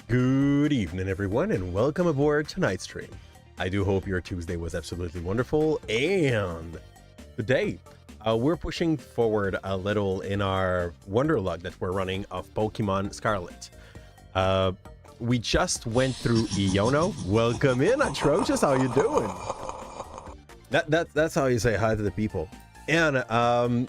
Good evening, everyone, and welcome aboard tonight's stream. I do hope your Tuesday was absolutely wonderful, and today we're pushing forward a little in our Wonderlocke that we're running of Pokemon Scarlet. We just went through Iono. Welcome in, Atrocious. How you doing? That's how you say hi to the people. And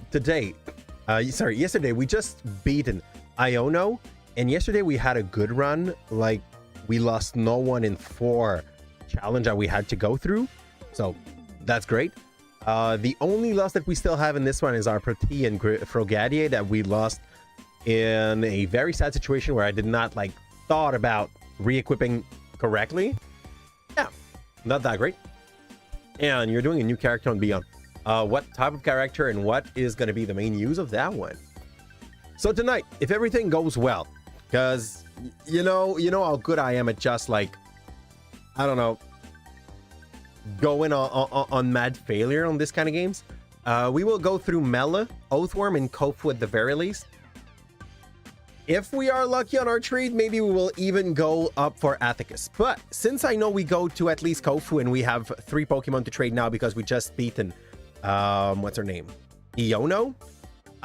yesterday we just beaten Iono. And yesterday we had a good run. Like, we lost no one in 4 challenge that we had to go through. So that's great. The only loss that we still have in this one is our Proti and Frogadier that we lost in a very sad situation where I did not thought about re-equipping correctly. Yeah, not that great. And you're doing a new character on Beyond. What type of character and what is going to be the main use of that one? So tonight, if everything goes well, because you know how good I am at just I don't know, going on mad failure on this kind of games. We will go through Mela, Oathworm, and Kofu at the very least. If we are lucky on our trade, maybe we will even go up for Athicus. But since I know we go to at least Kofu and we have 3 Pokemon to trade now because we just beaten what's her name, Iono,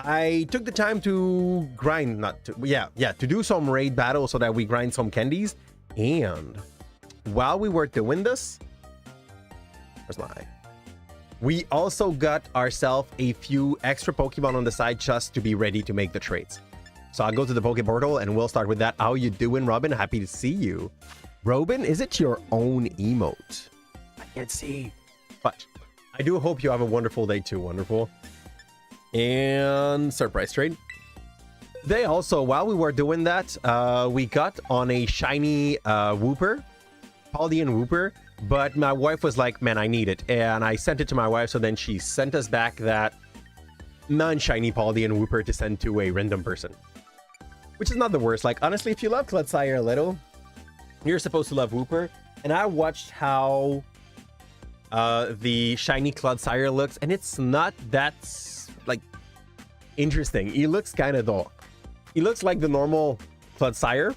I took the time to grind, to do some raid battles so that we grind some candies. And while we were doing this, where's my eye? We also got ourselves a few extra Pokemon on the side just to be ready to make the trades. So I'll go to the Poke Portal and we'll start with that. How you doing, Robin? Happy to see you. Robin, is it your own emote? I can't see. But I do hope you have a wonderful day too, wonderful. And surprise trade. They also, while we were doing that, we got on a shiny Wooper, Paldean Wooper, but my wife was like, man, I need it. And I sent it to my wife, so then she sent us back that non-shiny Paldean Wooper to send to a random person. Which is not the worst. Like, honestly, if you love Clodsire a little, you're supposed to love Wooper. And I watched how the shiny Clodsire looks, and it's not that interesting. He looks kind of dull. He looks like the normal Clodsire,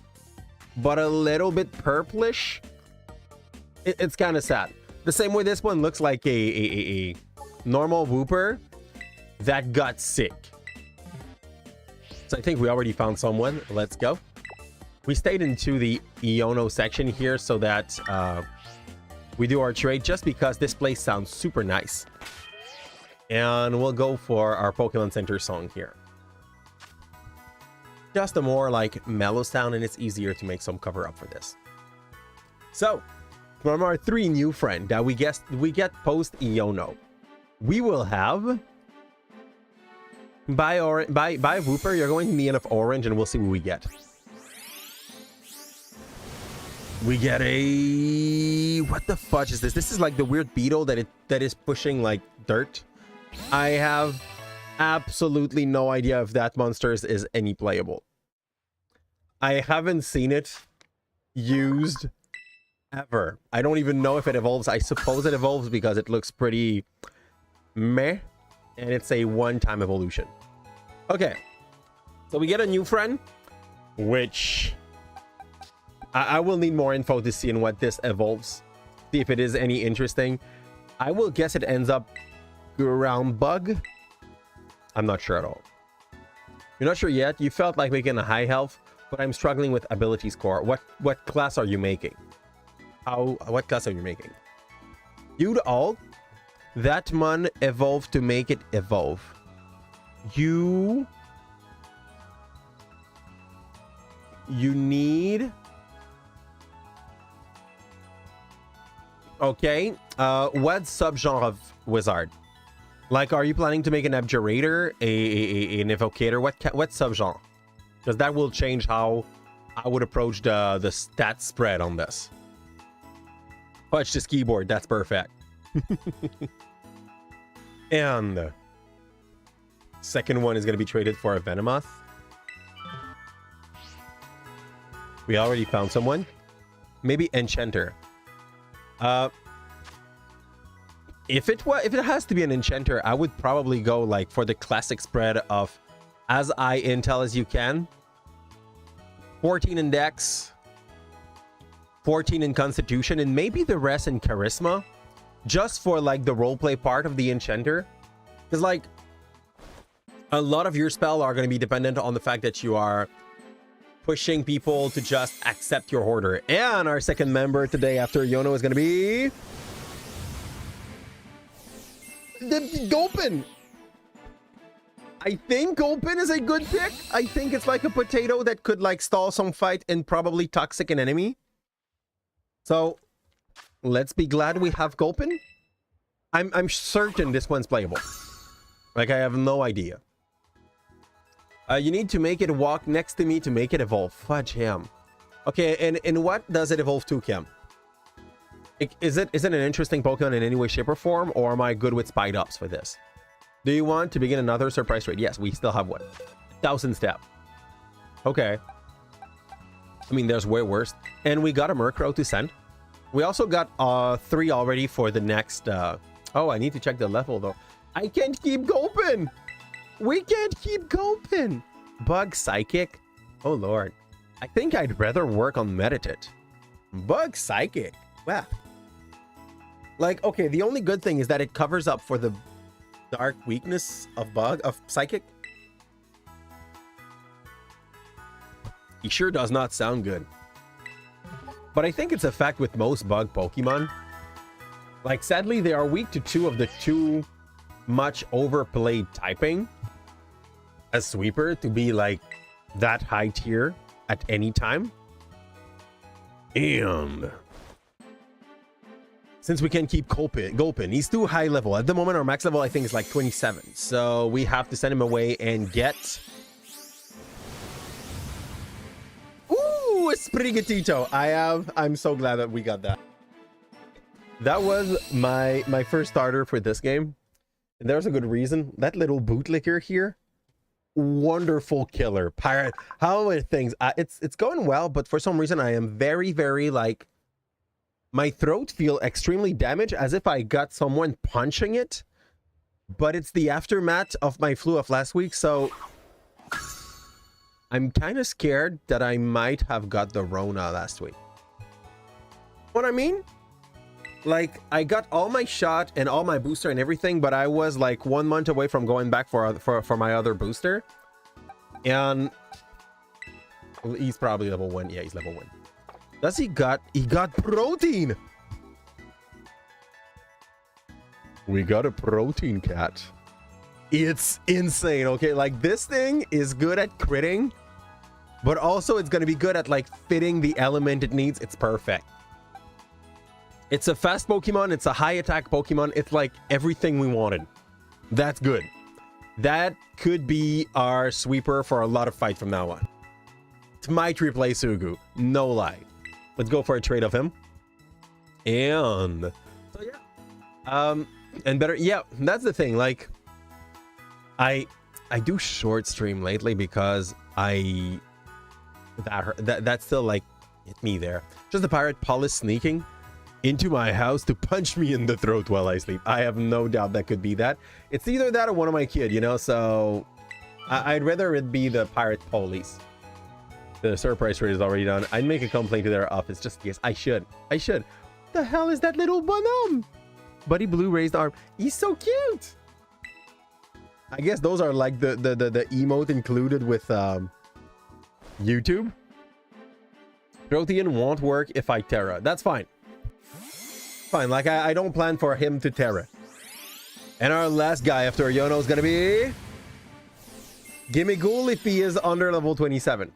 but a little bit purplish. It's kind of sad. The same way this one looks like a normal Wooper that got sick. So I think we already found someone. Let's go. We stayed into the Iono section here so that we do our trade just because this place sounds super nice. And we'll go for our Pokemon Center song here. Just a more mellow sound, and it's easier to make some cover up for this. So, from our 3 new friend that we get post Iono, we will have buy Wooper. You're going to need enough orange, and we'll see what we get. We get a... what the fudge is this? This is like the weird beetle that is pushing dirt. I have absolutely no idea if that monster is any playable. I haven't seen it used ever. I don't even know if it evolves. I suppose it evolves because it looks pretty meh, and it's a one-time evolution. Okay, so we get a new friend, which I will need more info to see in what this evolves. See if it is any interesting. I will guess it ends up ground bug. I'm not sure at all. You're not sure yet? You felt like making a high health, but I'm struggling with ability score. What class are you making? What class are you making? You'd all that mon evolve to make it evolve. You need... okay, what subgenre of wizard? Are you planning to make an abjurator, an evocator? What subgenre? Because that will change how I would approach the stat spread on this. Punch this keyboard, that's perfect. And second one is going to be traded for a Venomoth. We already found someone. Maybe Enchanter. If it has to be an enchanter, I would probably go for the classic spread of as high intel as you can, 14 in dex, 14 in Constitution, and maybe the rest in Charisma, just for like the roleplay part of the Enchanter. Because like a lot of your spell are going to be dependent on the fact that you are pushing people to just accept your order. And our second member today after Yono is going to be the Gulpin. I think Gulpin is a good pick. I think it's like a potato that could like stall some fight and probably toxic an enemy. So let's be glad we have Gulpin. I'm certain this one's playable. Like I have no idea. You need to make it walk next to me to make it evolve. Fudge him. Okay, and what does it evolve to, Kim? Is it an interesting Pokemon in any way, shape, or form, or am I good with Spide Ups for this? Do you want to begin another surprise raid? Yes, we still have one. 1000 step. Okay. I mean, there's way worse. And we got a Murkrow to send. We also got 3 already for the next... Oh, I need to check the level, though. I can't keep Gulpin! We can't keep Gulpin! Bug Psychic? Oh, Lord. I think I'd rather work on Meditate. Bug Psychic? Wow. Like, okay, the only good thing is that it covers up for the dark weakness of Psychic. He sure does not sound good. But I think it's a fact with most bug Pokemon. Like, sadly, they are weak to 2 of the 2 much overplayed typing as Sweeper to be like that high tier at any time. And since we can't keep Gulpin, he's too high level. At the moment, our max level, I think, is like 27. So we have to send him away and get... Ooh, a Sprigatito. I'm so glad that we got that. That was my first starter for this game. And there's a good reason. That little bootlicker here, wonderful killer. Pirate. How are things? It's going well, but for some reason, I am very, very like... My throat feel extremely damaged, as if I got someone punching it. But it's the aftermath of my flu of last week, so... I'm kind of scared that I might have got the Rona last week. What I mean? Like, I got all my shot and all my booster and everything, but I was like 1 month away from going back for my other booster. And... He's probably level 1. Yeah, he's level 1. Does he got protein? We got a protein cat. It's insane. Okay, like this thing is good at critting, but also it's going to be good at like fitting the element it needs. It's perfect. It's a fast Pokemon. It's a high attack Pokemon. It's like everything we wanted. That's good. That could be our sweeper for a lot of fight from now on. It might replace Ugu. No lie. Let's go for a trade of him. And so yeah. And better, yeah, that's the thing. Like I do short stream lately because that still like hit me there. Just the pirate Paulus sneaking into my house to punch me in the throat while I sleep. I have no doubt that could be that. It's either that or one of my kid, you know, so I'd rather it be the pirate police. The surprise rate is already done. I'd make a complaint to their office just yes. I should. What the hell is that little bonhomme? Buddy Blue raised arm. He's so cute. I guess those are like the emote included with YouTube. Protean won't work if I Terra. That's fine. Fine. Like I don't plan for him to Terra. And our last guy after Yono is gonna be Gimme Ghoul if he is under level 27.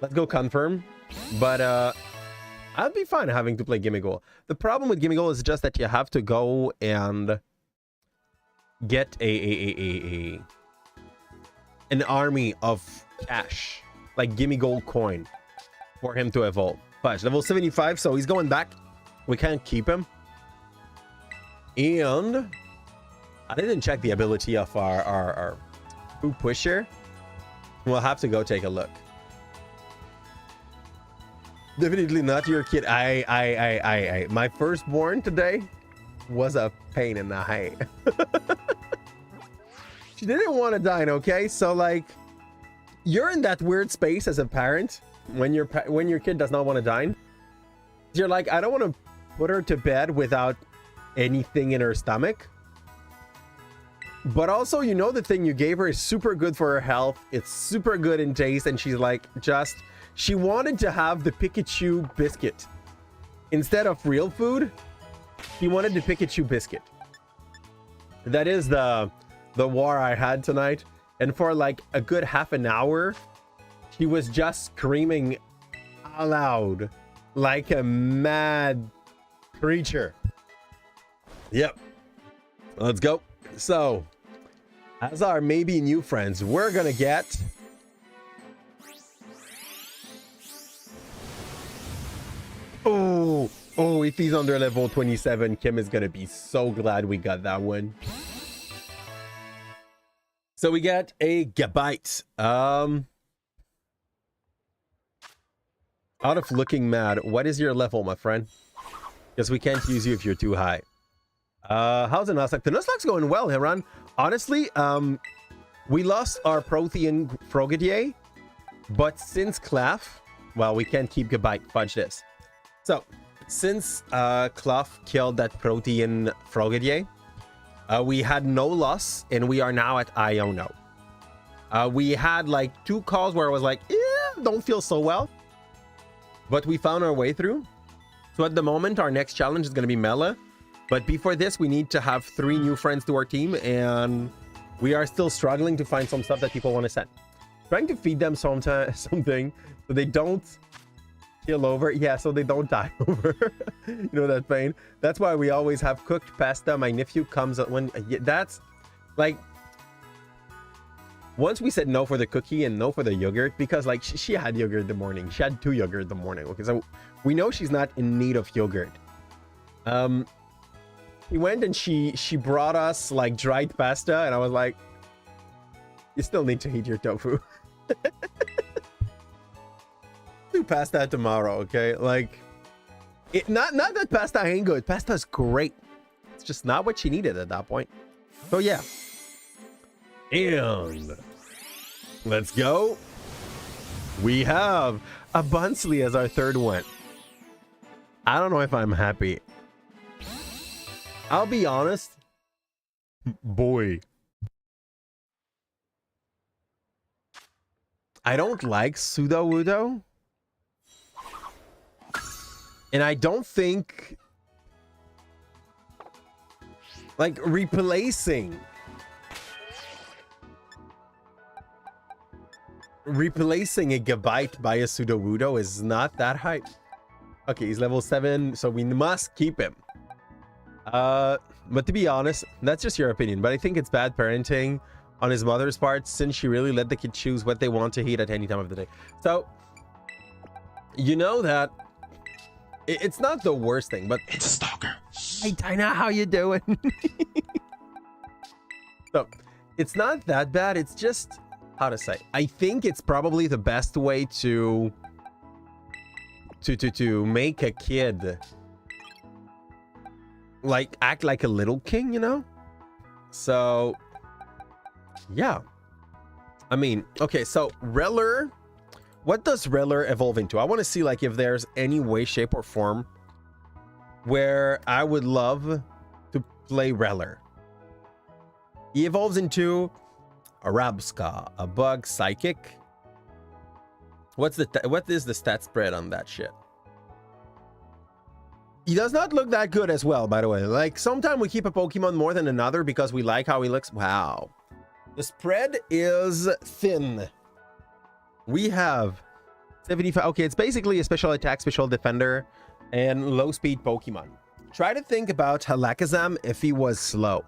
Let's go confirm. But I'd be fine having to play Gimme Ghoul. The problem with Gimme Ghoul is just that you have to go and get an army of cash, like Gimme Ghoul coin, for him to evolve. Fudge, level 75, so he's going back. We can't keep him. And I didn't check the ability of our Boo Pusher. We'll have to go take a look. Definitely not your kid. My firstborn today was a pain in the hay. She didn't want to dine, okay? So like, you're in that weird space as a parent when your kid does not want to dine. You're like, I don't want to put her to bed without anything in her stomach. But also, you know, the thing you gave her is super good for her health. It's super good in taste. And she's like, she wanted to have the Pikachu biscuit. Instead of real food, she wanted the Pikachu biscuit. That is the war I had tonight. And for like a good half an hour, she was just screaming aloud like a mad creature. Yep. Let's go. So, as our maybe new friends, we're gonna get if he's under level 27, Kim is gonna be so glad we got that one. So we get a Gabite. Out of looking mad, what is your level, my friend? Because we can't use you if you're too high. How's the Nuzlocke? The Nuzlocke's going well, Heron. Honestly, we lost our Protean Frogadier, but since Clef, well, we can't keep Gabite. Fudge this. So, since Clef killed that Protean Frogadier, we had no loss, and we are now at Iono. We had like 2 calls where I was like, don't feel so well, but we found our way through. So at the moment, our next challenge is going to be Mela. But before this, we need to have 3 new friends to our team, and we are still struggling to find some stuff that people want to send. Trying to feed them something so they don't kill over. Yeah, so they don't die over. You know that pain? That's why we always have cooked pasta. My nephew comes when that's like, once we said no for the cookie and no for the yogurt, because like she had yogurt in the morning. She had 2 yogurt in the morning. Okay, so we know she's not in need of yogurt. He went and she brought us like dried pasta, and I was like, you still need to eat your tofu. Do pasta tomorrow, okay? Like, not that pasta ain't good. Pasta's great. It's just not what she needed at that point. So yeah. And let's go. We have a Bunsley as our 3rd one. I don't know if I'm happy. I'll be honest. Boy. I don't like Sudowoodo. And I don't think like replacing a Gabite by a Sudowoodo is not that hype. Okay, he's level 7, so we must keep him. But to be honest, that's just your opinion, but I think it's bad parenting on his mother's part, since she really let the kid choose what they want to eat at any time of the day. So, you know that it's not the worst thing, but it's a stalker. Hey Dinah, how you doing? So, it's not that bad. It's just, how to say, I think it's probably the best way to make a kid like act like a little king, you know? So yeah, I mean, okay, so Reller, what does Reller evolve into? I want to see like if there's any way, shape, or form where I would love to play Reller. He evolves into a Rabsca, a Bug, Psychic. What is the stat spread on that shit? He does not look that good as well, by the way. Like, sometimes we keep a Pokemon more than another because we like how he looks. Wow. The spread is thin. We have 75. Okay, it's basically a special attack, special defender, and low speed Pokemon. Try to think about Halakazam if he was slow.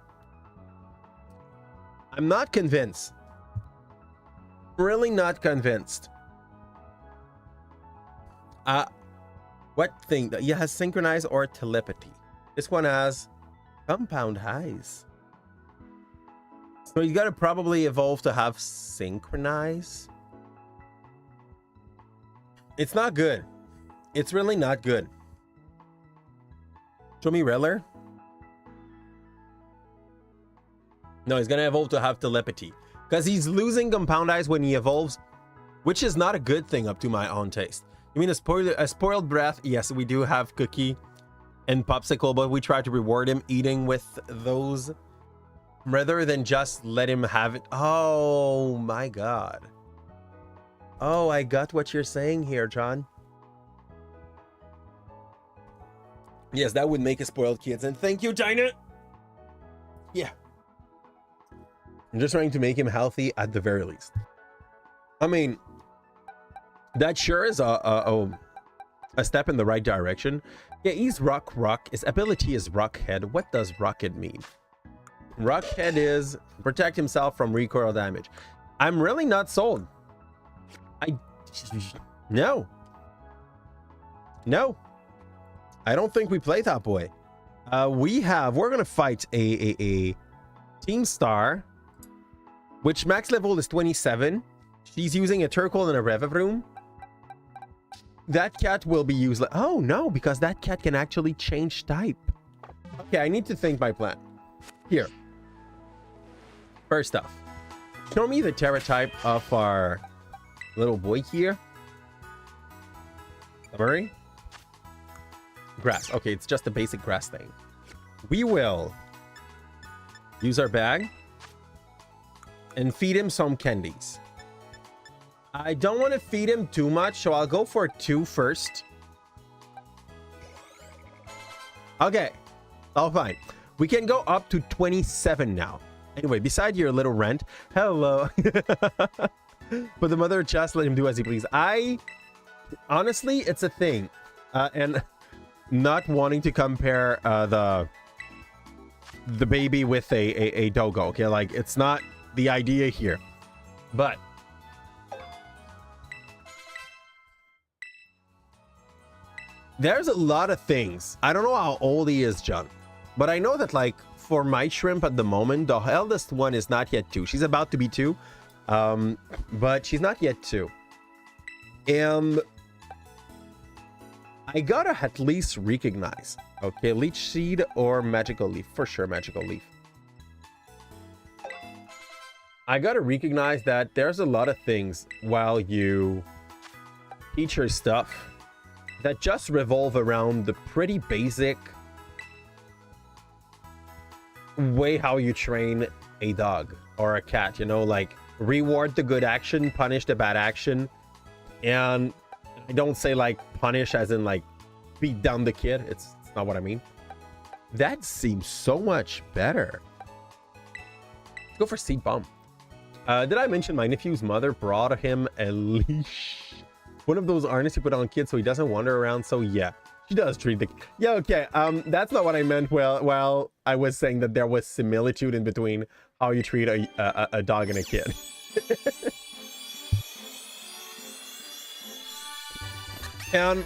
I'm not convinced. Really not convinced. What thing? He has synchronize or telepathy. This one has compound highs. So you gotta probably evolve to have synchronize. It's not good. It's really not good. Show me Reller. No, he's gonna evolve to have telepathy because he's losing compound eyes when he evolves, which is not a good thing up to my own taste. You mean a spoiled breath? Yes, we do have Cookie and Popsicle, but we try to reward him eating with those rather than just let him have it. Oh my god. Oh, I got what you're saying here, John. Yes, that would make a spoiled kids. And thank you, China. Yeah. I'm just trying to make him healthy at the very least. I mean, that sure is a step in the right direction. Yeah, he's Rock. His ability is Rockhead. What does Rocket mean? Rockhead is protect himself from recoil damage. I'm really not sold. No. I don't think we play that boy. We're gonna fight a Team Star, which max level is 27. She's using a Turkle and a Revavroom. That cat will be useless. Oh no, because that cat can actually change type. Okay, I need to think my plan. Here. First off, show me the Terra type of our little boy here. Summary. Grass. Okay, it's just a basic grass thing. We will use our bag and feed him some candies. I don't want to feed him too much, so I'll go for 2 first. Okay, all fine. We can go up to 27 now. Anyway, beside your little rant, hello. But the mother just let him do as he please. Honestly, it's a thing. And not wanting to compare the baby with a doggo, okay? Like, it's not the idea here. But there's a lot of things. I don't know how old he is, John, but I know that, like, for my shrimp at the moment, the eldest one is not yet 2. She's about to be 2, but she's not yet 2. And I gotta at least recognize, okay, Leech Seed or Magical Leaf. For sure, Magical Leaf. I gotta recognize that there's a lot of things while you teach her stuff that just revolve around the pretty basic way how you train a dog or a cat, you know, like reward the good action, punish the bad action. And I don't say like punish as in like beat down the kid. It's not what I mean. That seems so much better. Let's go for Seed Bomb. Did I mention my nephew's mother brought him a leash? One of those harnesses you put on kids so he doesn't wander around. So yeah, she does treat the... Yeah, okay. That's not what I meant. Well, I was saying that there was similitude in between how you treat a dog and a kid. And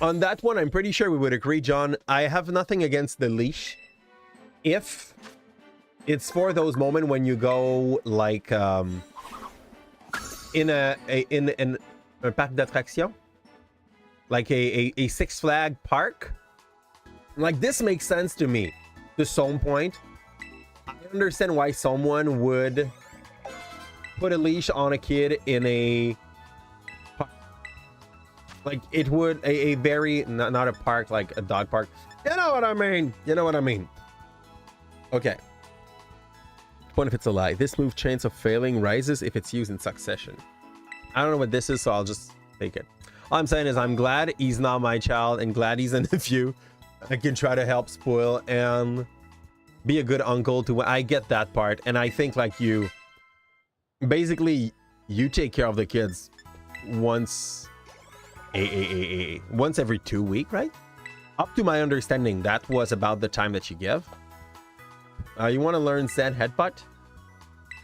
on that one, I'm pretty sure we would agree, John. I have nothing against the leash. If it's for those moments when you go like in an parc d'attraction, like a Six Flag park, like this makes sense to me to some point. I understand why someone would put a leash on a kid in a park. Like it would a very not a park, like a dog park. You know what I mean? You know what I mean? Okay. What if it's a lie? This move chance of failing rises if it's used in succession. I don't know what this is, so I'll just take it. All I'm saying is I'm glad he's not my child and glad he's a nephew. I can try to help spoil and be a good uncle to... I get that part, and I think like you... Basically, you take care of the kids once... once every 2 weeks, right? Up to my understanding, that was about the time that you give. You want to learn Zen Headbutt?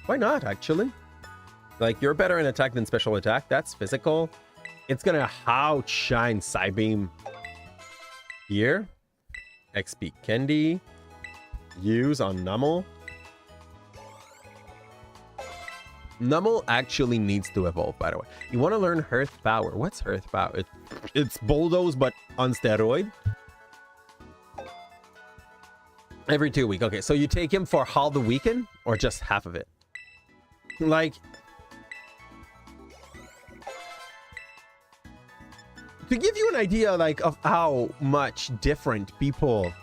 Why not, actually? Like, you're better in attack than special attack. That's physical. It's gonna outshine Psybeam here. XP Candy. Use on Nummel. Nummel actually needs to evolve, by the way. You want to learn Earth Power. What's Earth Power? It's Bulldoze, but on steroid. Every 2 weeks. Okay, so you take him for half the weekend or just half of it? Like... to give you an idea like of how much different people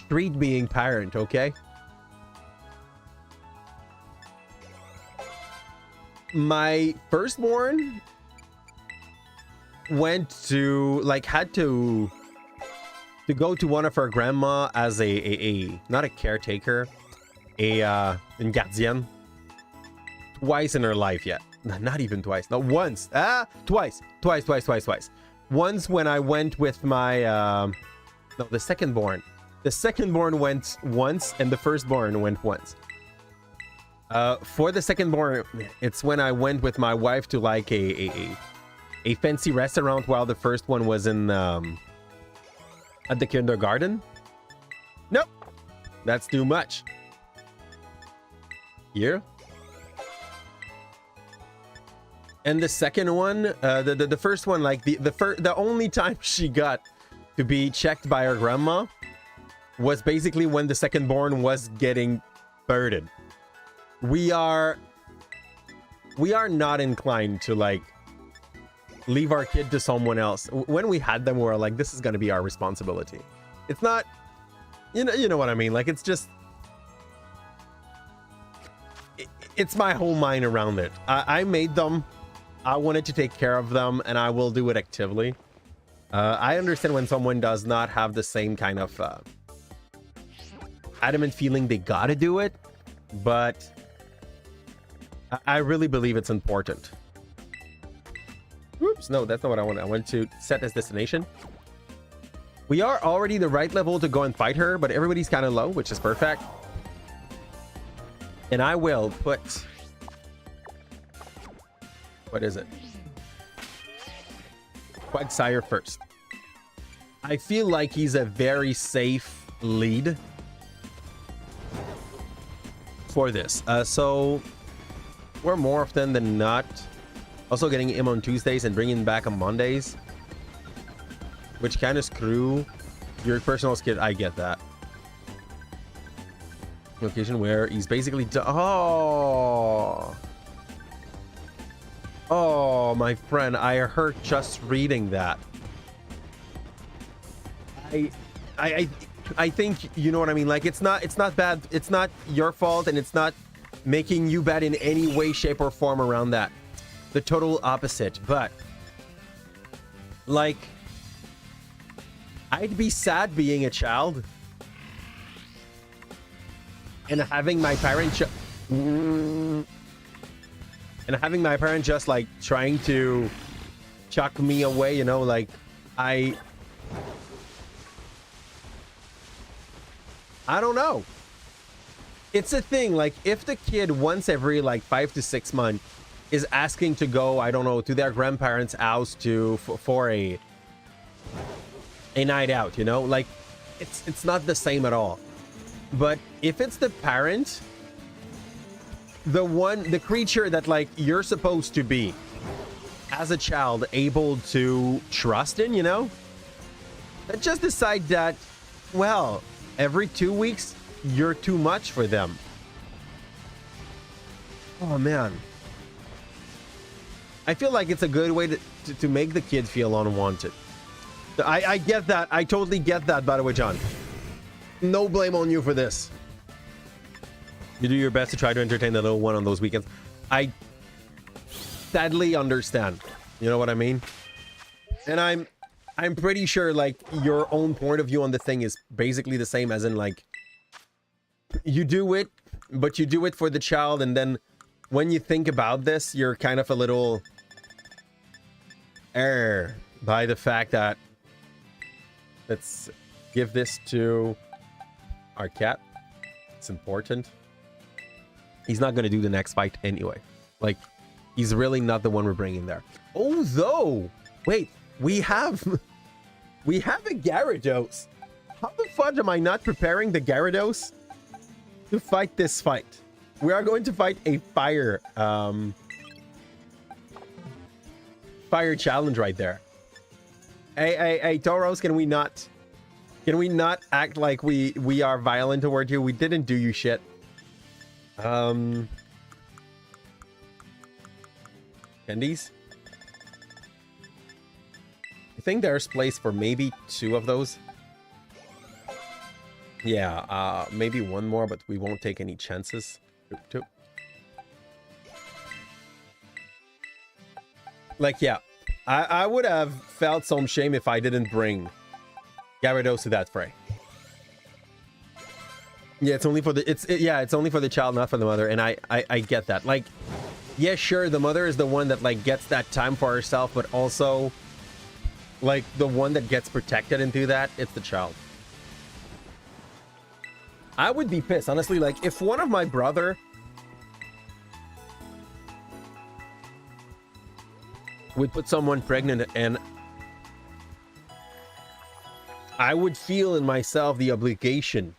treat being parent, okay? My firstborn went to had to go to one of her grandma as a not a caretaker, une gardienne, twice in her life yet. Not even twice. No, once. Twice. Once when I went with my no, the secondborn. The secondborn went once and the firstborn went once. For the secondborn, it's when I went with my wife to like a fancy restaurant while the first one was in at the kindergarten. Nope. That's too much. Here. And the second one, the first one, like the only time she got to be checked by her grandma was basically when the secondborn was getting burdened. We are not inclined to like leave our kid to someone else. When we had them, we were like, this is going to be our responsibility. It's not, you know what I mean? Like, it's just, it's my whole mind around it. I made them. I wanted to take care of them, and I will do it actively. I understand when someone does not have the same kind of adamant feeling they gotta do it, but I really believe it's important. Oops, no, that's not what I want. I want to set as destination. We are already the right level to go and fight her, but everybody's kind of low, which is perfect. And I will put... What is it? Quagsire first. I feel like he's a very safe lead for this. So we're more often than not also getting him on Tuesdays and bringing him back on Mondays, which kind of screw your personal skid. I get that. Location where he's basically oh, my friend, I hurt just reading that. I think you know what I mean. Like, it's not bad. It's not your fault, and it's not making you bad in any way, shape, or form around that. The total opposite. But like, I'd be sad being a child and having my parent just like trying to chuck me away, you know, like I don't know. It's a thing, like if the kid once every like 5 to 6 months is asking to go, I don't know, to their grandparents' house for a night out, you know, like it's not the same at all. But if it's the parent, the creature that like you're supposed to be as a child able to trust in, you know, that just decide that, well, every 2 weeks you're too much for them. Oh man, I feel like it's a good way to make the kid feel unwanted. I get that. I totally get that, by the way, John. No blame on you for this. You do your best to try to entertain the little one on those weekends. I sadly understand. You know what I mean? And I'm pretty sure like your own point of view on the thing is basically the same, as in like you do it, but you do it for the child, and then when you think about this, you're kind of a little by the fact that let's give this to our cat. It's important. He's not going to do the next fight anyway. Like, he's really not the one we're bringing there. Although, wait, we have a Gyarados. How the fudge am I not preparing the Gyarados to fight this fight? We are going to fight a fire challenge right there. Hey, Tauros, can we not act like we are violent toward you? We didn't do you shit. Candies? think there's place for maybe 2 of those. Yeah, maybe 1 more, but we won't take any chances. 2. Like, yeah, I would have felt some shame if I didn't bring Gyarados to that fray. Yeah, it's only for the it's only for the child, not for the mother, and I get that. Like, yeah, sure, the mother is the one that like gets that time for herself, but also like the one that gets protected into that, it's the child. I would be pissed, honestly. Like, if one of my brother would put someone pregnant, and I would feel in myself the obligation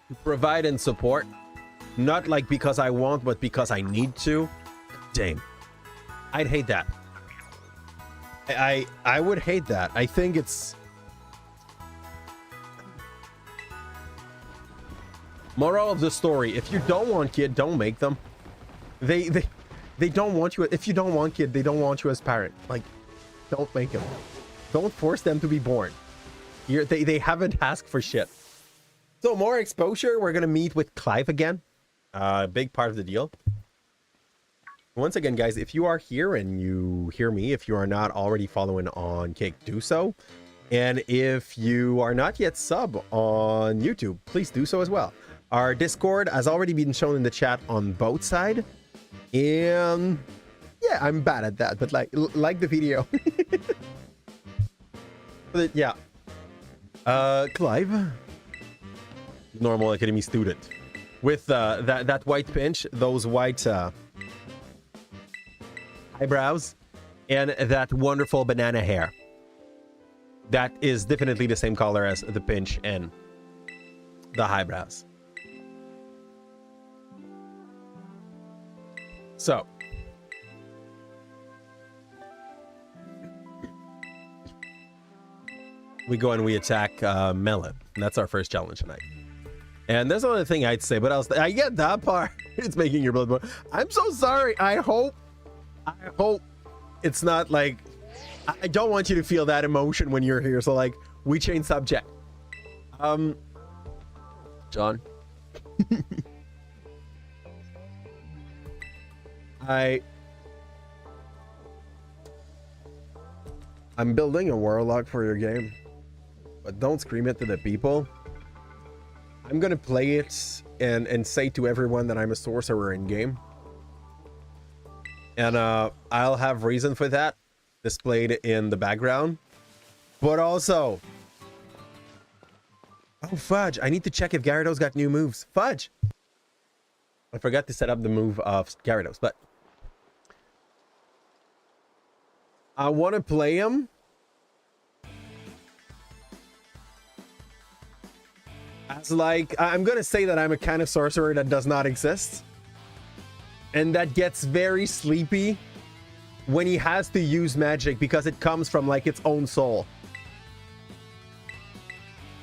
to provide and support, not like because I want, but because I need to. Damn, I'd hate that. I would hate that. I think it's moral of the story: if you don't want kid, don't make them. They don't want you. If you don't want kid, they don't want you as parent. Like, don't make them. Don't force them to be born. They haven't asked for shit. So more exposure. We're gonna meet with Clive again. Big part of the deal. Once again, guys, if you are here and you hear me, if you are not already following on Cake, do so. And if you are not yet sub on YouTube, please do so as well. Our Discord has already been shown in the chat on both sides. And yeah, I'm bad at that, but like the video. But yeah. Clive, normal academy student with that white pinch, those white eyebrows, and that wonderful banana hair. That is definitely the same color as the pinch and the eyebrows. So we go and we attack Melon. That's our first challenge tonight. And there's another thing I'd say, but I get that part. It's making your blood boil. I'm so sorry. I hope it's not like, I don't want you to feel that emotion when you're here. So like, we change subject. John. I'm building a warlock for your game, but don't scream it to the people. I'm gonna play it and say to everyone that I'm a sorcerer in game, and I'll have reason for that displayed in the background. But also, oh fudge, I need to check if Gyarados got new moves. Fudge, I forgot to set up the move of Gyarados, but I want to play him as like, I'm gonna say that I'm a kind of sorcerer that does not exist, and that gets very sleepy when he has to use magic because it comes from like its own soul.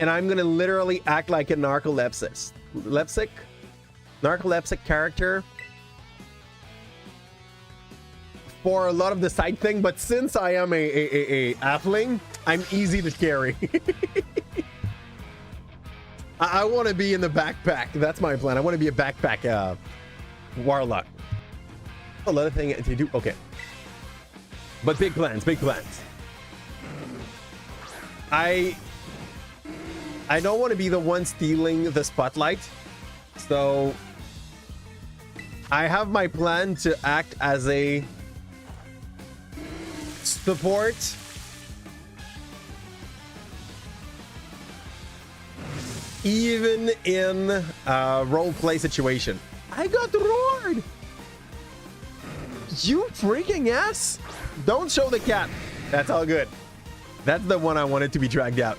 And I'm gonna literally act like a narcoleptic character for a lot of the side thing, but since I am a halfling, I'm easy to carry. I want to be in the backpack. That's my plan. I want to be a backpack warlock. A lot of things to do. Okay, but big plans. Big plans. I don't want to be the one stealing the spotlight, so I have my plan to act as a support, even in a role play situation. I got roared. You freaking ass. Don't show the cat. That's all good. That's the one I wanted to be dragged out.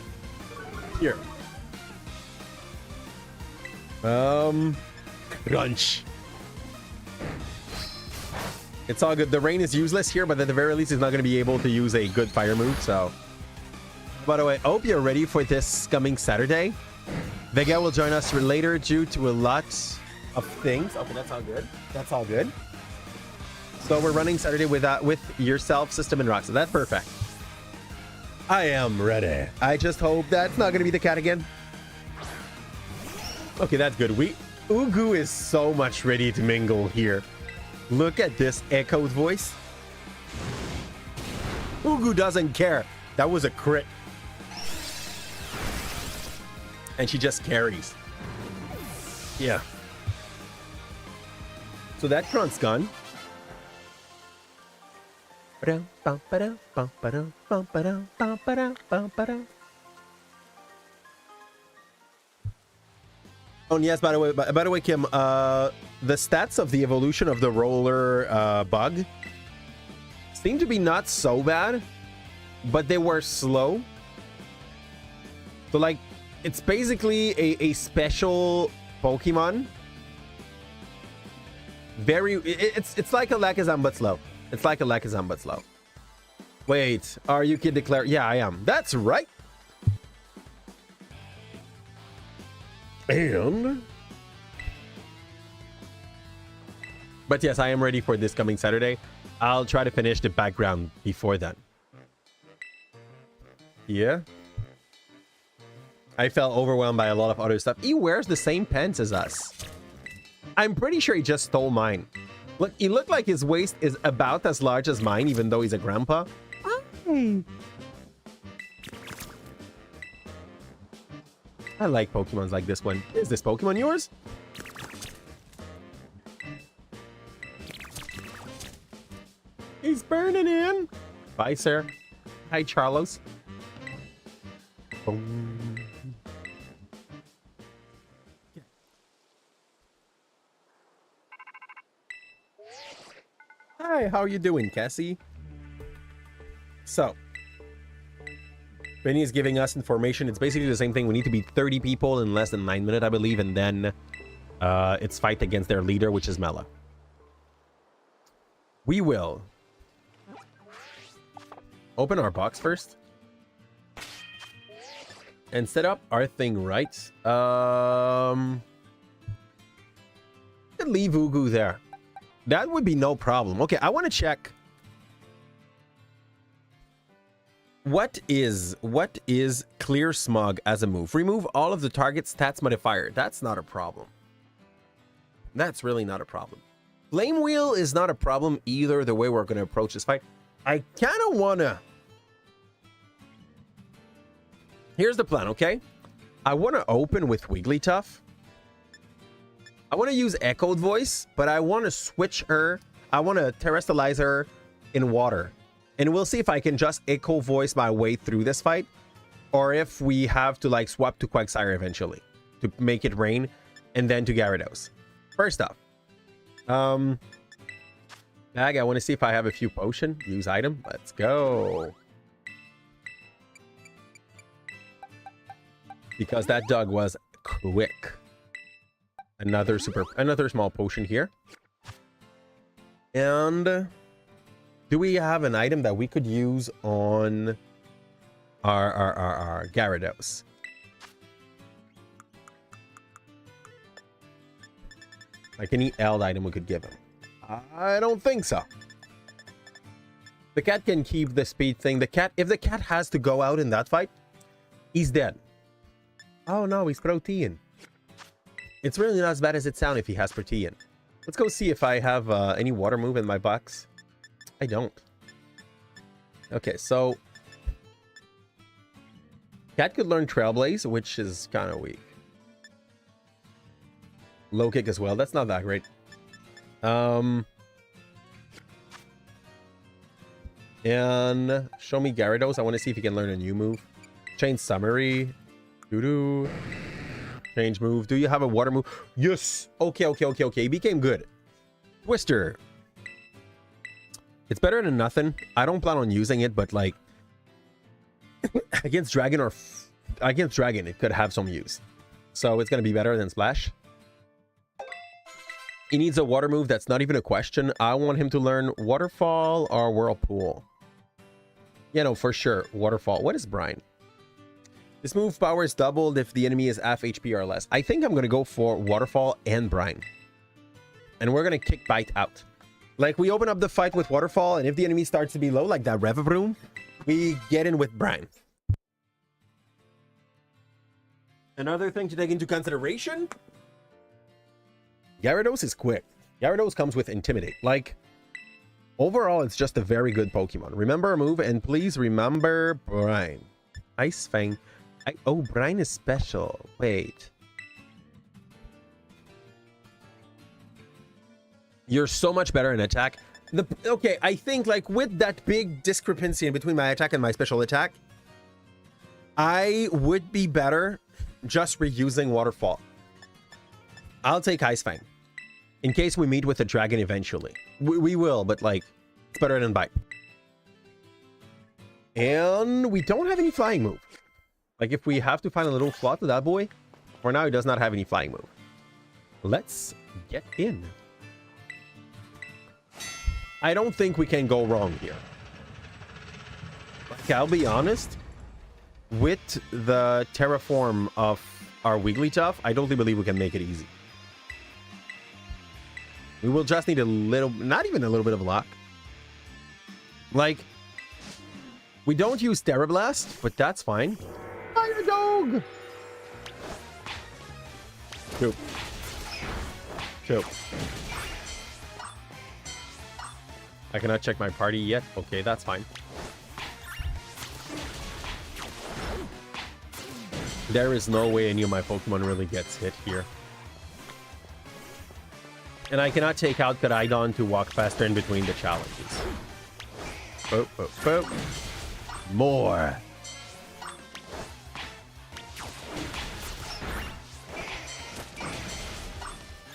Here. Crunch. It's all good. The rain is useless here, but at the very least, it's not going to be able to use a good fire move. So, by the way, I hope you're ready for this coming Saturday. Vega will join us later due to a lot of things. Okay, that's all good. That's all good. So we're running Saturday with yourself, System, and Rock. So that's perfect. I am ready. I just hope that's not gonna be the cat again. Okay, that's good. Ugu is so much ready to mingle here. Look at this echoed voice. Ugu doesn't care. That was a crit. And she just carries. Yeah. So that Kron's gone. Oh, and yes, by the way, Kim, the stats of the evolution of the roller bug seem to be not so bad, but they were slow. So, like, it's basically a special Pokemon. It's like a Alakazam, but slow. It's like a Alakazam, but slow. Wait, are you Kid Declare? Yeah, I am. That's right. And... But yes, I am ready for this coming Saturday. I'll try to finish the background before then. Yeah. I felt overwhelmed by a lot of other stuff. He wears the same pants as us. I'm pretty sure he just stole mine. Look, he looked like his waist is about as large as mine, even though he's a grandpa. Hi. I like Pokemons like this one. Is this Pokemon yours? He's burning in. Bye, sir. Hi, Charlos. Boom. Hi, how are you doing, Cassie? So, Benny is giving us information. It's basically the same thing. We need to beat 30 people in less than 9 minutes, I believe, and then it's fight against their leader, which is Mela. We will open our box first and set up our thing right. Leave Ugu there. That would be no problem. Okay, I want to check. What is Clear Smog as a move? Remove all of the target stats modifier. That's not a problem. That's really not a problem. Flame Wheel is not a problem either, the way we're going to approach this fight. I kind of want to... Here's the plan, okay? I want to open with Wigglytuff. I want to use Echoed Voice, but I want to switch her. I want to terrestrialize her in water. And we'll see if I can just Echo Voice my way through this fight, or if we have to like swap to Quagsire eventually to make it rain, and then to Gyarados. First off, bag, I want to see if I have a few potion. Use item. Let's go. Because that dog was quick. Another small potion here. And do we have an item that we could use on our Gyarados? Like any Eld item we could give him? I don't think so. The cat can keep the speed thing. If the cat has to go out in that fight, he's dead. Oh no, he's Protean. It's really not as bad as it sounds if he has Protean. Let's go see if I have any water move in my box. I don't. Okay, so cat could learn Trailblaze, which is kind of weak. Low kick as well. That's not that great. And show me Gyarados. I want to see if he can learn a new move. Change summary. Doo-doo. Change move. Do you have a water move? Yes. Okay. He became good. Twister. It's better than nothing. I don't plan on using it, but like against Dragon it could have some use. So it's gonna be better than Splash. He needs a water move. That's not even a question. I want him to learn Waterfall or Whirlpool. Yeah, no, for sure. Waterfall. What is Brine? This move power is doubled if the enemy is half HP or less. I think I'm going to go for Waterfall and Brine. And we're going to kick Bite out. Like, we open up the fight with Waterfall, and if the enemy starts to be low, like that Revavroom, we get in with Brian. Another thing to take into consideration, Gyarados is quick. Gyarados comes with Intimidate. Like, overall, it's just a very good Pokemon. Remember a move, and please remember Brian. Ice Fang. Oh, Brian is special. Wait. You're so much better in attack. Okay, I think like with that big discrepancy in between my attack and my special attack, I would be better just reusing Waterfall. I'll take Ice Fang in case we meet with a dragon eventually. We will, but like, it's better than Bite. And we don't have any flying move. Like if we have to find a little flaw to that boy, for now he does not have any flying move. Let's get in. I don't think we can go wrong here. Like, I'll be honest, with the terraform of our Wigglytuff, I don't believe we can make it easy. We will just need a little, not even a little bit of luck. Like, we don't use Terra Blast, but that's fine. Fire Dog! Shoot. Shoot. I cannot check my party yet. Okay, that's fine. There is no way any of my Pokemon really gets hit here. And I cannot take out Koraidon to walk faster in between the challenges. Boop, boop, boop. More.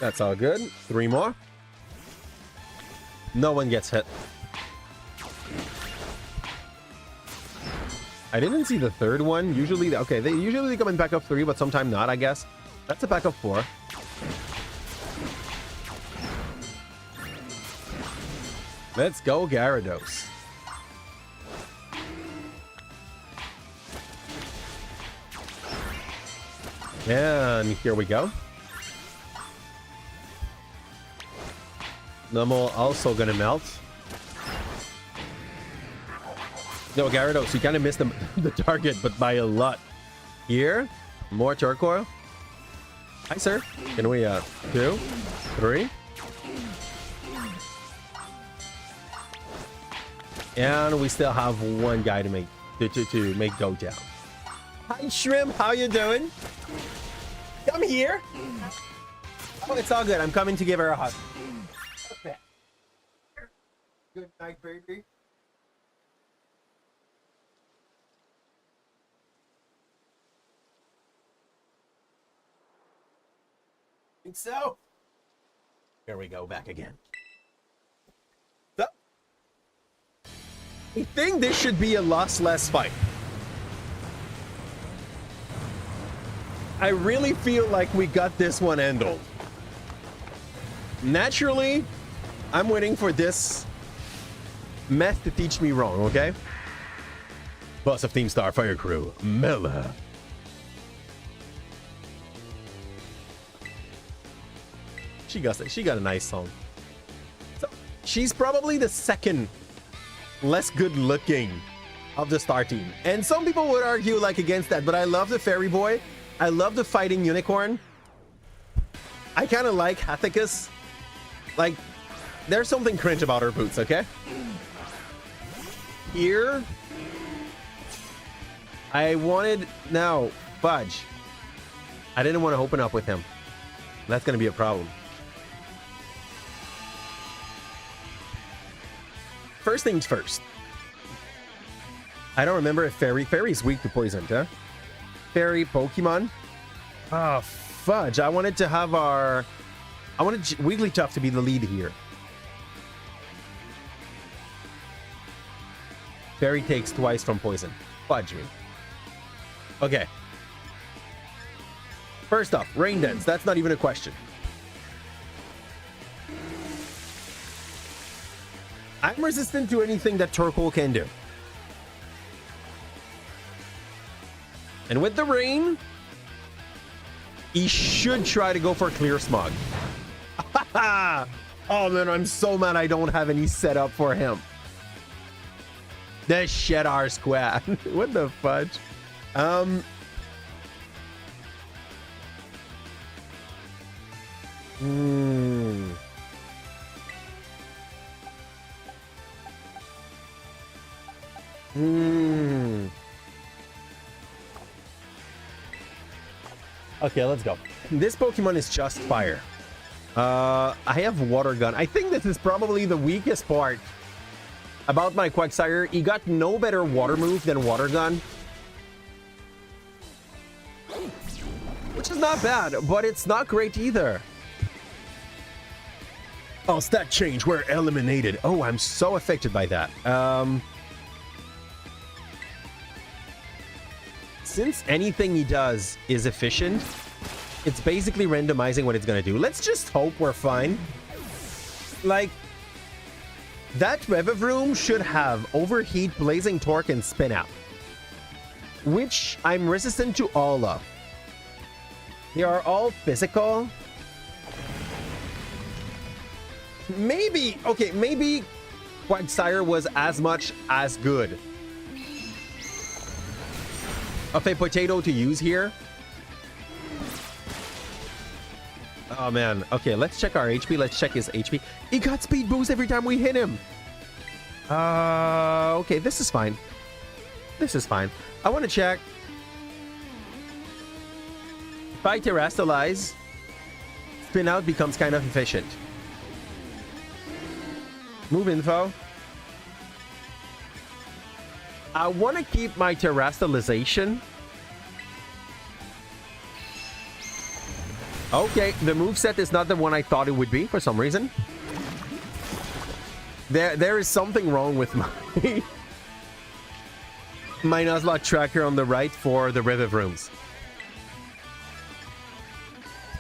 That's all good. 3 more. No one gets hit. I didn't see the third one. Usually, okay, they usually come in pack of 3, but sometimes not, I guess. That's a pack of 4. Let's go, Gyarados. And here we go. Numel also gonna melt. No, Gyarados, you kind of missed the target, but by a lot. Here, more Turcoil. Hi, sir. Can we, 2, 3. And we still have one guy to make, to make go down. Hi, Shrimp. How you doing? Come here. Oh, it's all good. I'm coming to give her a hug. Okay. Good night, baby. Think so. Here we go, back again. So, I think this should be a loss-less fight. I really feel like we got this one handled. Naturally, I'm waiting for this meth to teach me wrong, okay? Boss of Team Starfire Crew, Mela. She got a nice song. So, she's probably the second less good looking of the star team. And some people would argue like against that, but I love the Fairy Boy. I love the Fighting Unicorn. I kind of like Hathicus. Like, there's something cringe about her boots, okay? Here, I wanted... No, Fudge. I didn't want to open up with him. That's going to be a problem. First things first. I don't remember if Fairy's weak to poison, huh? Fairy Pokemon. Oh, fudge. I wanted to have our... I wanted Wigglytuff to be the lead here. Fairy takes twice from poison. Fudge me. Okay. First off, Rain Dance. That's not even a question. I'm resistant to anything that Turkle can do. And with the rain, he should try to go for Clear Smog. Oh man, I'm so mad I don't have any setup for him. The Shedar Squad. What the fudge? Okay, let's go. This Pokemon is just fire. I have water gun. I think this is probably the weakest part about my Quagsire. He got no better water move than water gun, which is not bad, but it's not great either. Oh, stat change. We're eliminated. Oh, I'm so affected by that. Since anything he does is efficient, it's basically randomizing what it's gonna do. Let's just hope we're fine. Like, that Revavroom should have Overheat, Blazing Torque, and Spin Out, which I'm resistant to all of. They are all physical. Maybe, okay, maybe Quagsire was as much as good of a potato to use here. Oh man. Okay, let's check our HP. Let's check his HP. He got speed boost every time we hit him. Okay, this is fine. This is fine. I want to check. If I Terrastalize, Spin Out becomes kind of efficient. Move info. I want to keep my Terrastalization. Okay, the moveset is not the one I thought it would be for some reason. There is something wrong with my Nuzlocke tracker on the right for the Rivivrooms.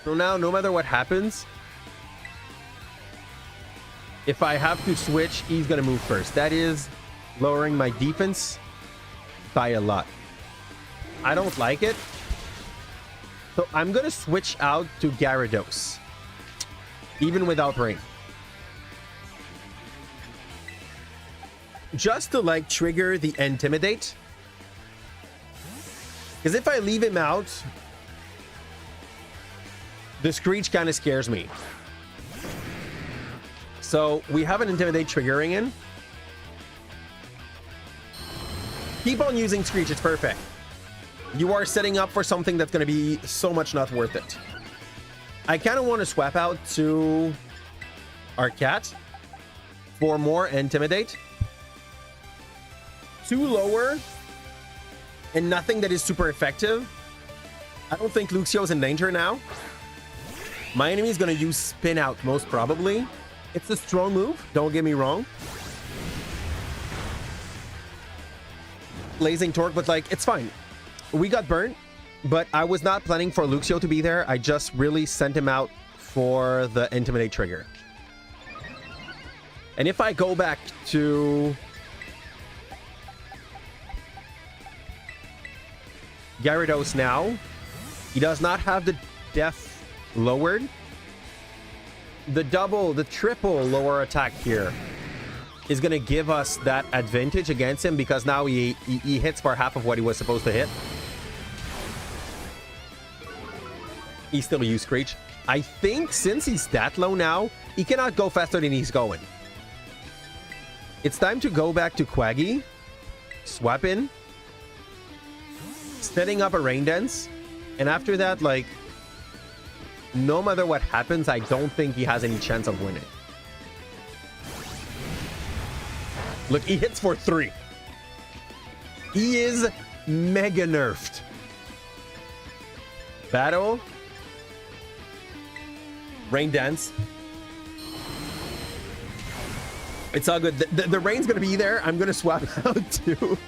So now, no matter what happens, if I have to switch, he's gonna move first. That is lowering my defense by a lot. I don't like it. So I'm gonna switch out to Gyarados, even without rain. Just to like trigger the Intimidate. Because if I leave him out, the Screech kind of scares me. So we have an Intimidate triggering in. Keep on using Screech, it's perfect. You are setting up for something that's going to be so much not worth it. I kind of want to swap out to our cat for more Intimidate. 2 lower and nothing that is super effective. I don't think Luxio's in danger now. My enemy is going to use Spin Out most probably. It's a strong move, don't get me wrong. Blazing Torque, but like, it's fine. We got burnt, but I was not planning for Luxio to be there. I just really sent him out for the Intimidate trigger. And if I go back to Gyarados now, he does not have the def lowered. The triple lower attack here is going to give us that advantage against him because now he hits for half of what he was supposed to hit. He still used Screech. I think since he's that low now, he cannot go faster than he's going. It's time to go back to Quaggy. Swap in. Setting up a Rain Dance. And after that, like, no matter what happens, I don't think he has any chance of winning. Look, he hits for 3. He is mega nerfed. Battle. Rain Dance. It's all good. The rain's going to be there. I'm going to swap out to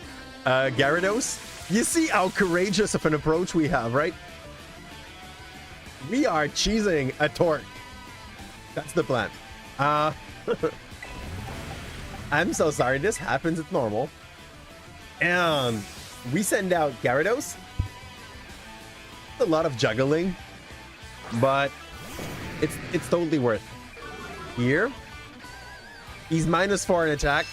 Gyarados. You see how courageous of an approach we have, right? We are cheesing a Torque. That's the plan. I'm so sorry. This happens. It's normal. And we send out Gyarados. A lot of juggling, but it's totally worth it. Here, he's -4 in attack.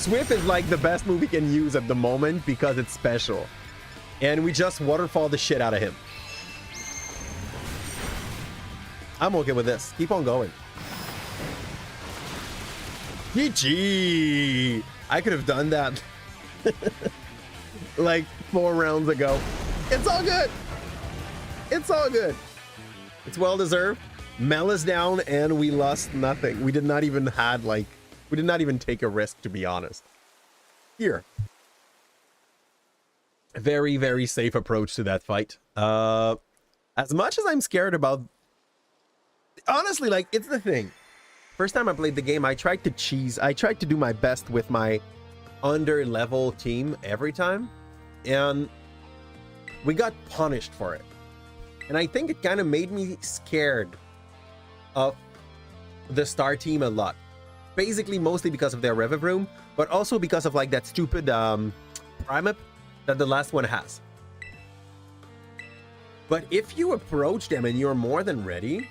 Swift is like the best move we can use at the moment because it's special. And we just waterfall the shit out of him. I'm okay with this. Keep on going. GG. I could have done that like 4 rounds ago. It's all good. It's all good. It's well deserved. Mel is down and we lost nothing. We did not even take a risk, to be honest. Here. A very, very safe approach to that fight. As much as I'm scared about, honestly, like, it's the thing. First time I played the game, I tried to cheese. I tried to do my best with my under-level team every time. And we got punished for it. And I think it kind of made me scared of the star team a lot. Basically, mostly because of their revive room, but also because of like that stupid primip that the last one has. But if you approach them and you're more than ready,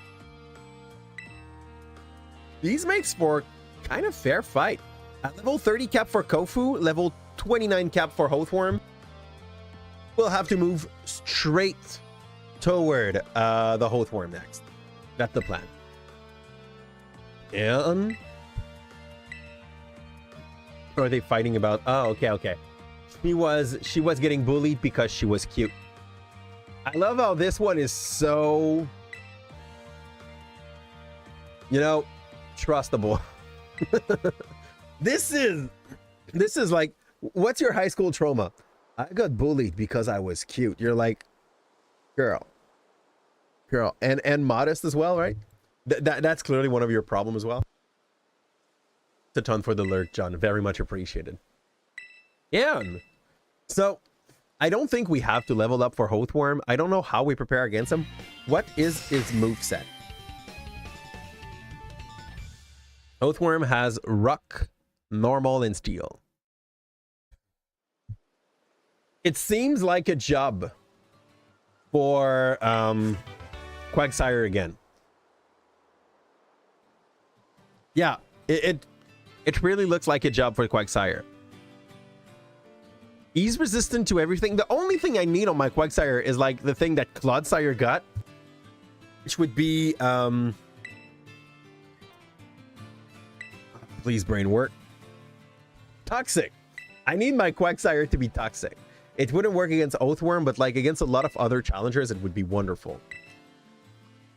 these makes for kind of fair fight. At level 30 cap for Kofu, level 29 cap for Hothworm, we'll have to move straight toward the Hothworm next. That's the plan. And or are they fighting about? Oh, okay. She was getting bullied because she was cute. I love how this one is so, you know, trustable. This is like, what's your high school trauma? I got bullied because I was cute. You're like, girl, and modest as well, right? That's clearly one of your problems as well. It's a ton for the lurk, John. Very much appreciated. Yeah. So, I don't think we have to level up for Hothworm. I don't know how we prepare against him. What is his moveset? Hothworm has Ruck, Normal, and Steel. It seems like a job for Quagsire again. Yeah, it really looks like a job for Quagsire. He's resistant to everything. The only thing I need on my Quagsire is like the thing that Clodsire got, which would be please brain work. Toxic. I need my Quagsire to be toxic. It wouldn't work against Oathworm, but like against a lot of other challengers, it would be wonderful.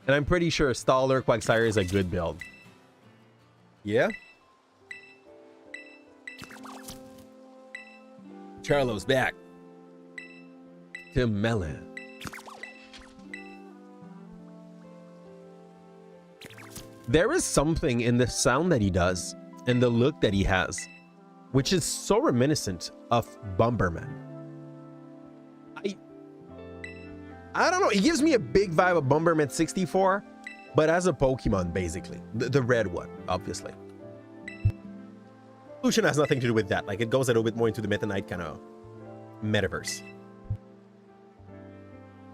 And I'm pretty sure Staller Quagsire is a good build. Yeah. Charlo's back to Melon. There is something in the sound that he does and the look that he has, which is so reminiscent of Bomberman. I don't know. He gives me a big vibe of Bomberman 64, but as a Pokemon, basically. The red one, obviously. Evolution has nothing to do with that. Like, it goes a little bit more into the Meta Knight kind of metaverse.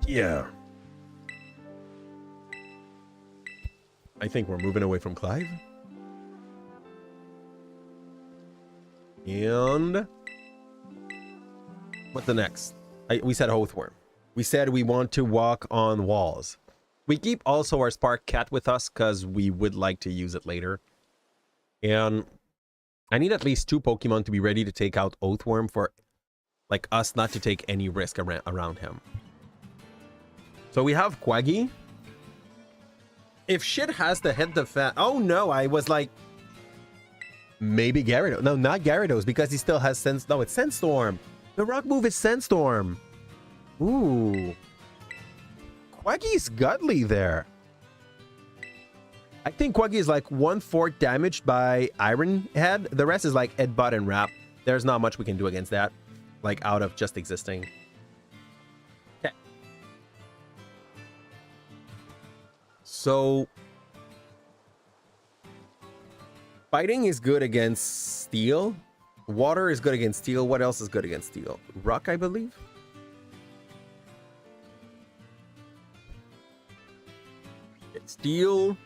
Yeah. I think we're moving away from Clive. And what's the next? We said Hothworm. We said we want to walk on walls. We keep also our Spark Cat with us because we would like to use it later. And I need at least 2 Pokemon to be ready to take out Oathworm for like us not to take any risk around him. So we have Quaggy. If shit has to hit the fan. Oh no, I was like, maybe Gyarados. No, not Gyarados because he still has Sense. No, it's Sandstorm. The rock move is Sandstorm. Ooh. Quaggy's Godly there. I think Quaggy is like 1/4 damaged by Iron Head. The rest is like Headbutt and Wrap. There's not much we can do against that. Like out of just existing. Okay. So fighting is good against Steel. Water is good against Steel. What else is good against Steel? Rock, I believe. Steel.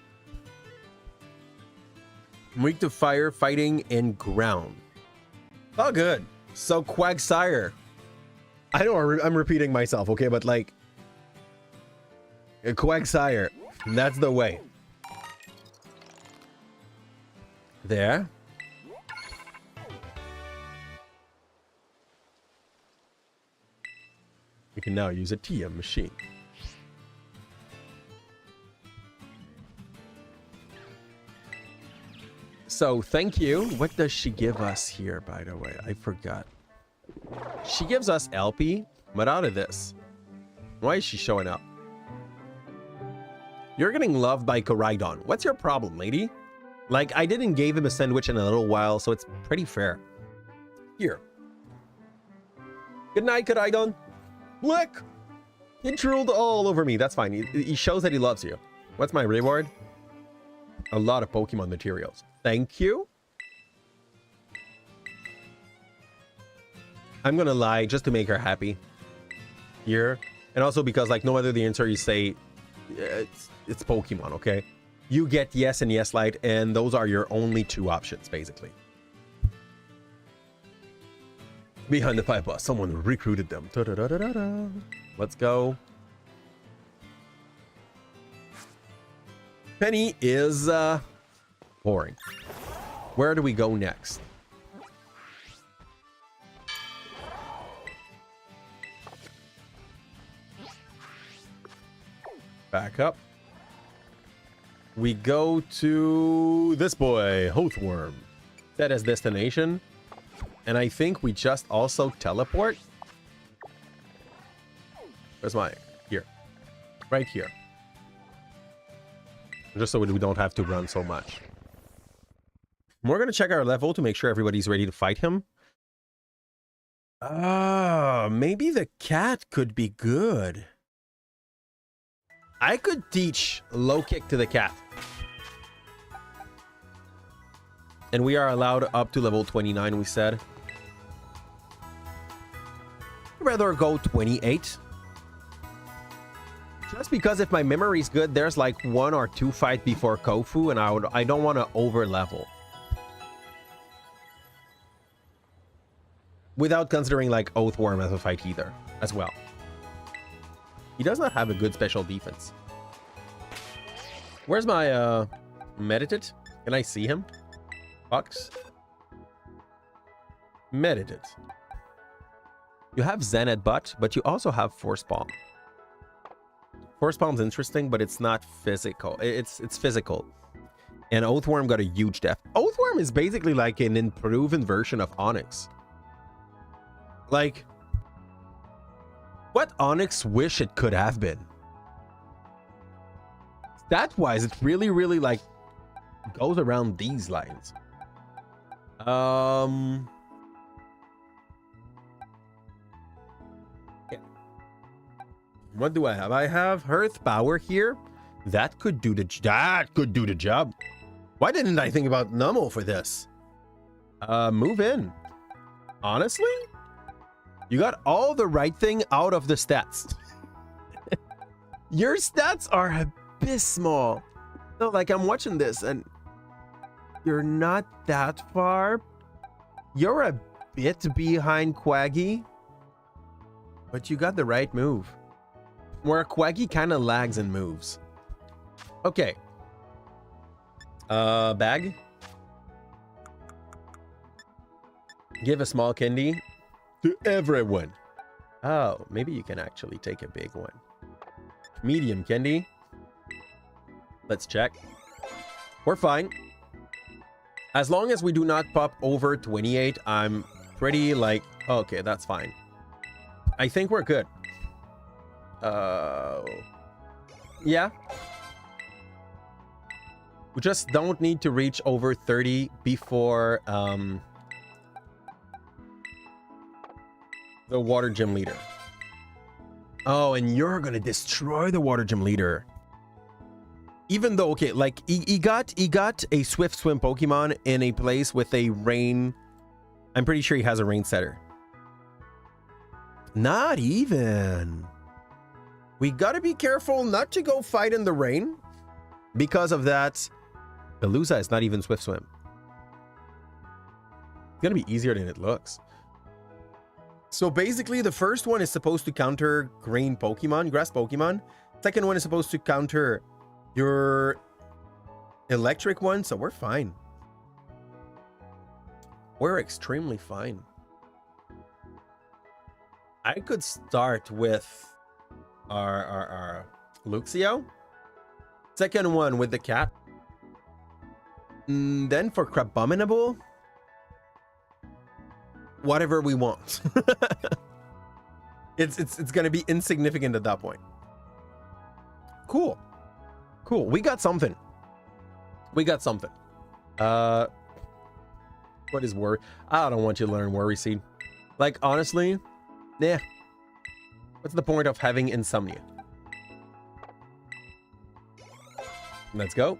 Weak to fire, fighting, and ground. Oh, good. So Quagsire. I know I'm repeating myself, okay, but like Quagsire, that's the way. There. We can now use a TM machine. So thank you. What does she give us here, by the way? I forgot. She gives us LP, but out of this. Why is she showing up? You're getting loved by Koraidon. What's your problem, lady? Like, I didn't give him a sandwich in a little while, so it's pretty fair. Here. Good night, Koraidon. Look! He drooled all over me. That's fine. He shows that he loves you. What's my reward? A lot of Pokemon materials. Thank you. I'm gonna lie just to make her happy. Here. And also because, like, no matter the answer you say, it's Pokemon, okay? You get yes and yes light, and those are your only two options, basically. Behind the pipe boss, someone recruited them. Da-da-da-da-da-da. Let's go. Penny is boring. Where do we go next? Back up. We go to this boy, Hothworm. Set as destination. And I think we just also teleport. Where's my... Here. Right here. Just so we don't have to run so much. We're going to check our level to make sure everybody's ready to fight him. Maybe the cat could be good. I could teach low kick to the cat. And we are allowed up to level 29, we said. I'd rather go 28. Just because if my memory's good, there's like 1 or 2 fights before Kofu, and I don't want to over level. Without considering like Oathworm as a fight either, as well. He does not have a good special defense. Where's my Meditate? Can I see him? Fox? Meditate. You have Zen at butt, but you also have Force Palm. Force Palm's interesting, but it's not physical. It's physical. And Oathworm got a huge def. Oathworm is basically like an improved version of Onyx. Like, what Onyx wish it could have been. Stat-wise, it really, really, like, goes around these lines. Yeah. What do I have? I have Earth Power here. That could do the job. Why didn't I think about Numel for this? Move in. Honestly? You got all the right thing out of the stats. Your stats are abysmal. So, like, I'm watching this and you're not that far. You're a bit behind Quaggy, but you got the right move. Where Quaggy kind of lags and moves. Okay. Bag. Give a small candy to everyone. Oh, maybe you can actually take a big one. Medium candy. Let's check. We're fine. As long as we do not pop over 28, I'm pretty like, okay, that's fine. I think we're good. Yeah. We just don't need to reach over 30 before the water gym leader. Oh, and you're gonna destroy the water gym leader. Even though, okay, like he got a swift swim Pokemon in a place with a rain. I'm pretty sure he has a rain setter. Not even. We gotta be careful not to go fight in the rain. Because of that, Calipze is not even swift swim. It's gonna be easier than it looks. So basically, the first one is supposed to counter green Pokemon, grass Pokemon. Second one is supposed to counter your electric one, so we're fine. We're extremely fine. I could start with our Luxio. Second one with the cat. Then for Crabominable, whatever we want. it's gonna be insignificant at that point. Cool. Cool. We got something. We got something. What is worry? I don't want you to learn worry seed. Like, honestly, yeah. What's the point of having insomnia? Let's go.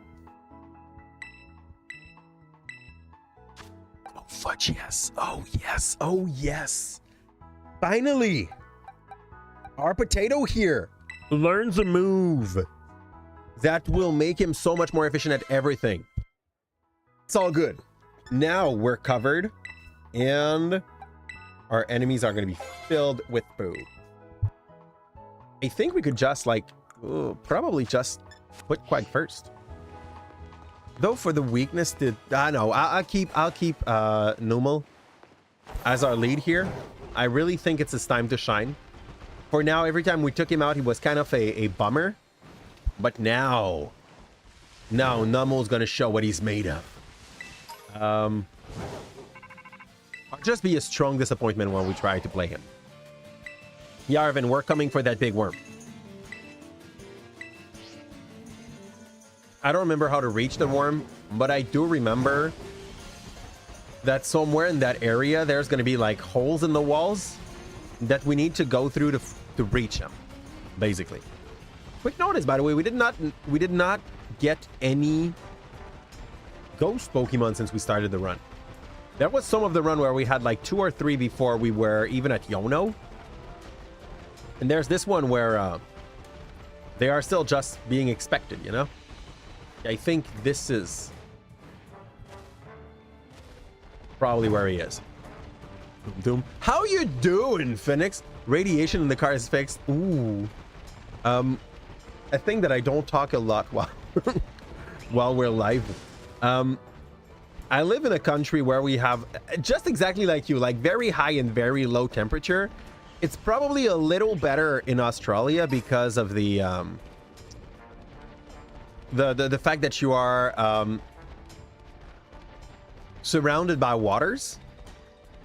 Oh, fudge, yes. Oh, yes. Oh, yes. Finally. Our potato here learns a move that will make him so much more efficient at everything. It's all good. Now we're covered, and our enemies are going to be filled with poo. I think we could just, like, probably just put Quag first. Though for the weakness, I know I'll keep Numel as our lead here. I really think it's his time to shine. For now, every time we took him out, he was kind of a bummer. But now Numel's gonna show what he's made of. I'll just be a strong disappointment when we try to play him. Yarvin, we're coming for that big worm. I don't remember how to reach the worm, but I do remember that somewhere in that area there's going to be like holes in the walls that we need to go through to reach them, basically. Quick notice, by the way, we did not get any ghost Pokemon since we started the run. That was some of the run where we had like 2 or 3 before we were even at Yono. And there's this one where they are still just being expected, you know? I think this is probably where he is. Doom. How you doing, Phoenix? Radiation in the car is fixed. Ooh. A thing that I don't talk a lot while we're live. I live in a country where we have, just exactly like you, like very high and very low temperature. It's probably a little better in Australia because of the fact that you are surrounded by waters.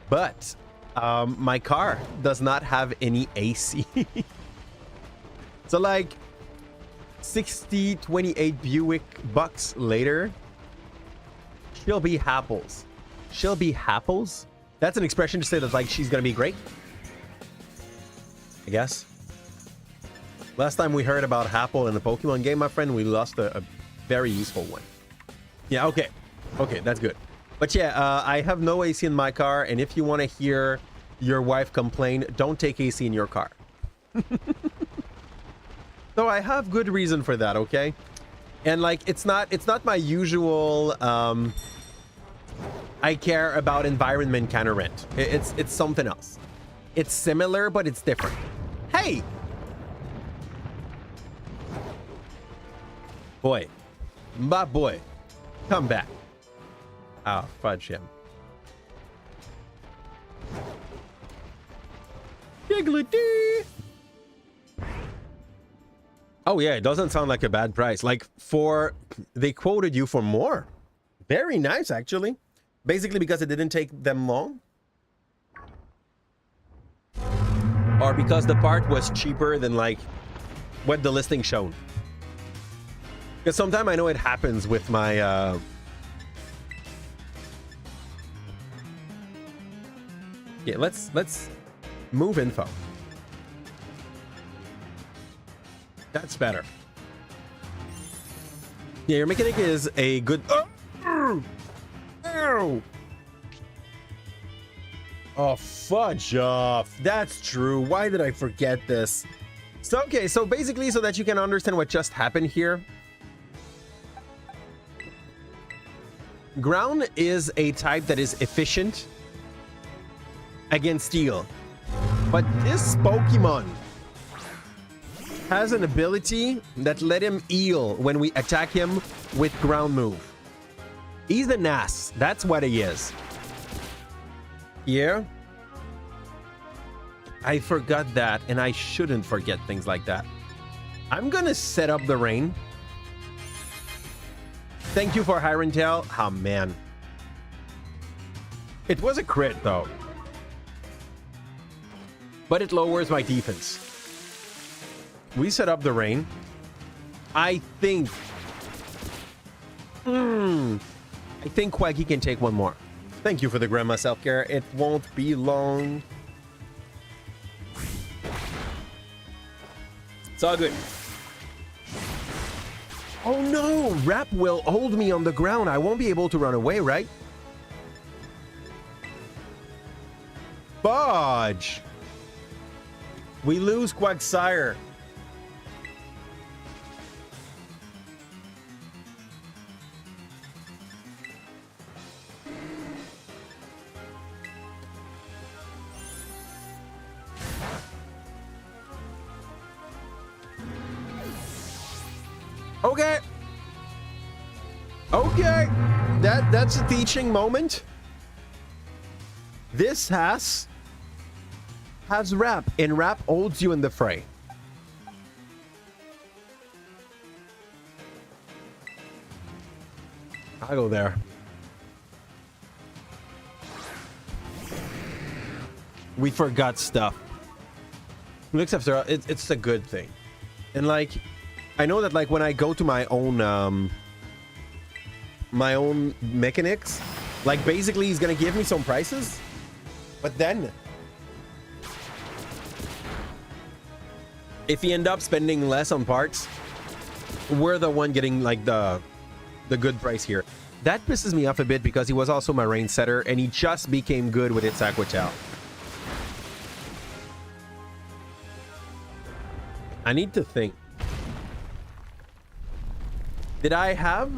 But my car does not have any AC. So like 28 Buick bucks later, she'll be happles. She'll be happles? That's an expression to say that like she's gonna be great, I guess. Last time we heard about Happle in the Pokemon game, my friend, we lost a very useful one. Yeah, okay. Okay, that's good. But yeah, I have no AC in my car, and if you want to hear your wife complain, don't take AC in your car. So I have good reason for that, okay? And like, it's not my usual I care about environment kind of rant. It's something else. It's similar, but it's different. Hey! Boy. My boy. Come back. Oh, fudge him. Giggity! Oh yeah, it doesn't sound like a bad price. Like they quoted you for more. Very nice, actually. Basically because it didn't take them long. Or because the part was cheaper than like what the listing showed. Because sometimes I know it happens with my yeah, let's move info. That's better. Yeah, your mechanic is a good oh, fudge off. That's true. Why did I forget this? So okay, so basically so that you can understand what just happened here. Ground is a type that is efficient against steel. But this Pokemon has an ability that let him heal when we attack him with ground move. He's an ass. That's what he is. Yeah. I forgot that, and I shouldn't forget things like that. I'm gonna set up the rain. Thank you for Hyrentel. Oh, man. It was a crit, though. But it lowers my defense. We set up the rain. I think... I think Quaggy can take one more. Thank you for the grandma self-care. It won't be long. It's all good. Oh no! Rap will hold me on the ground. I won't be able to run away, right? Fudge! We lose Quagsire. Okay. Okay. That's a teaching moment. This has Rap, and Rap holds you in the fray. I'll go there. We forgot stuff. Looks after it's a good thing. And like I know that like when I go to my own mechanics, like basically he's gonna give me some prices, but then if he end up spending less on parts, we're the one getting like the good price here. That pisses me off a bit because he was also my rain setter and he just became good with its Aquatel. I need to think. Did I have?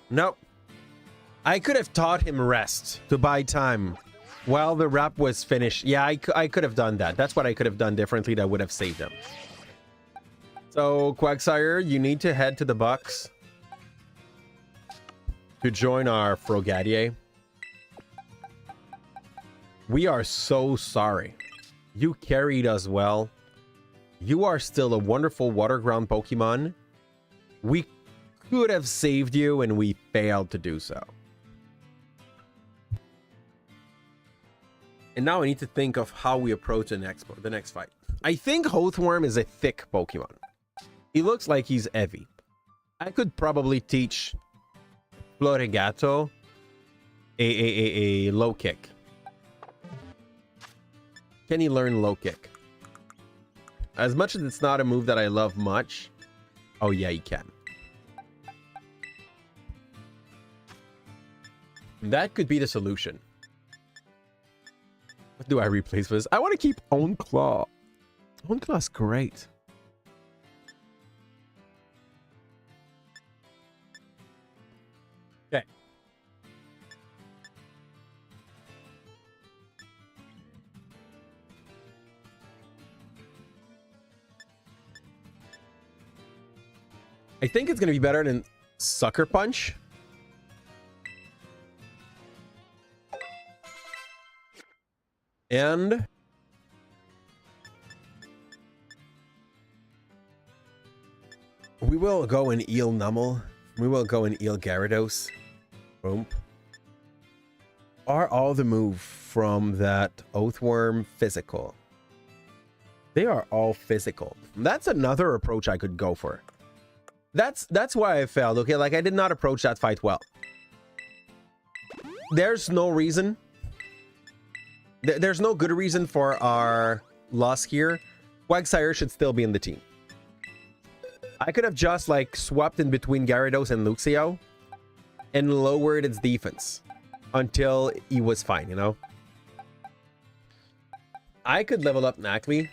Nope. I could have taught him rest to buy time while the Rap was finished. Yeah, I could have done that. That's what I could have done differently that would have saved him. So, Quagsire, you need to head to the box to join our Frogadier. We are so sorry. You carried us well. You are still a wonderful water-ground Pokemon. We could have saved you and we failed to do so. And now I need to think of how we approach the next fight. I think Oathworm is a thick Pokemon. He looks like he's heavy. I could probably teach Florigato a low kick. Can he learn low kick? As much as it's not a move that I love much. Oh yeah, he can. That could be the solution. What do I replace with this? I want to keep Own Claw. Own Claw's great. Okay. I think it's going to be better than Sucker Punch. And we will go and Eel Nummel. We will go and Eel Gyarados. Boom. Are all the move from that Oathworm physical? They are all physical. That's another approach I could go for. That's why I failed. Okay, like I did not approach that fight well. There's no reason. There's no good reason for our loss here. Quagsire should still be in the team. I could have just like swapped in between Gyarados and Luxio and lowered its defense until he was fine, you know? I could level up Nacli.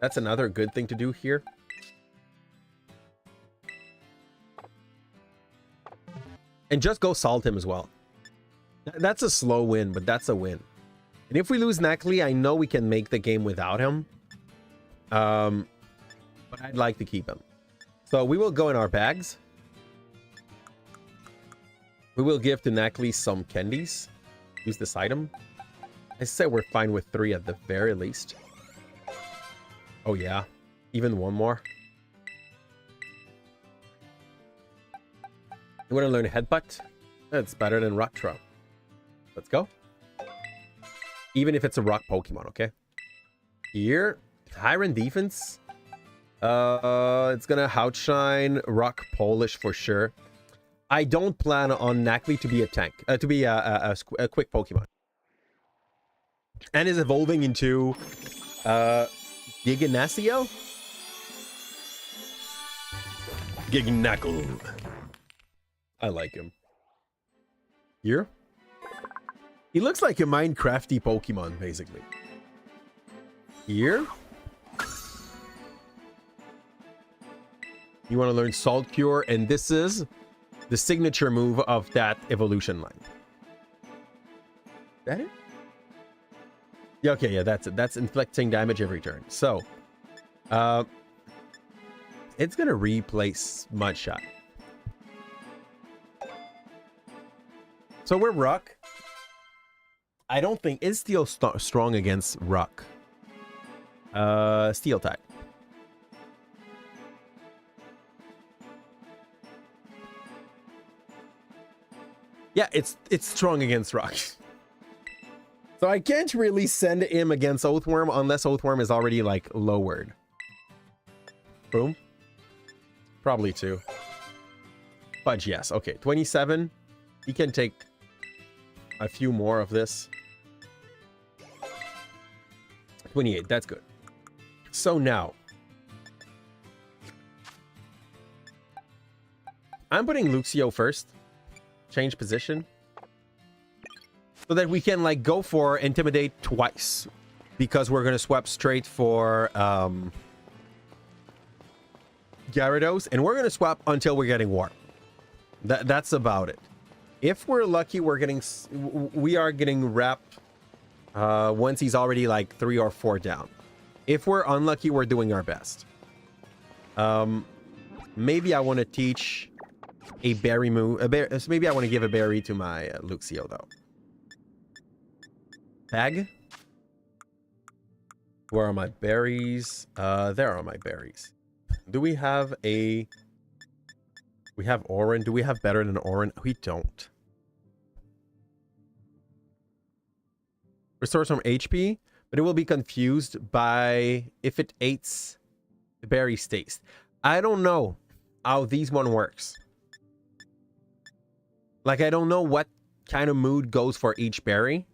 That's another good thing to do here. And just go salt him as well. That's a slow win, but that's a win. And if we lose Nacli, I know we can make the game without him. But I'd like to keep him. So we will go in our bags. We will give to Nacli some candies. Use this item. I say we're fine with 3 at the very least. Oh yeah, even one more. You want to learn Headbutt? That's better than Rock Throw. Let's go. Even if it's a rock Pokemon, okay? Here, Tyrant Defense. It's gonna Outshine Rock Polish for sure. I don't plan on Nacli to be a tank, to be a quick Pokemon. And is evolving into Giganasio? Giganackle. I like him. Here? He looks like a Minecrafty Pokemon, basically. Here? You want to learn Salt Cure, and this is the signature move of that evolution line. Is that it? Yeah, okay, yeah, that's it. That's inflicting damage every turn. So, it's gonna replace Mudshot. So we're Rock. I don't think it's Steel strong against Rock. Steel type. Yeah, it's strong against Rock. So I can't really send him against Oathworm unless Oathworm is already like lowered. Boom. Probably 2. Fudge, yes. Okay, 27. He can take a few more of this. 28, that's good. So now, I'm putting Luxio first. Change position. So that we can like go for Intimidate twice. Because we're going to swap straight for Gyarados. And we're going to swap until we're getting Warp. That's about it. If we're lucky, we are getting wrapped once he's already like 3 or 4 down. If we're unlucky, we're doing our best. Maybe I want to teach a berry move. Maybe I want to give a berry to my Luxio though. Bag. Where are my berries? There are my berries. Do we have a... We have Oran. Do we have better than Oran? We don't. Restores some HP, but it will be confused by if it eats the berry's taste. I don't know how these one works. Like, I don't know what kind of mood goes for each berry.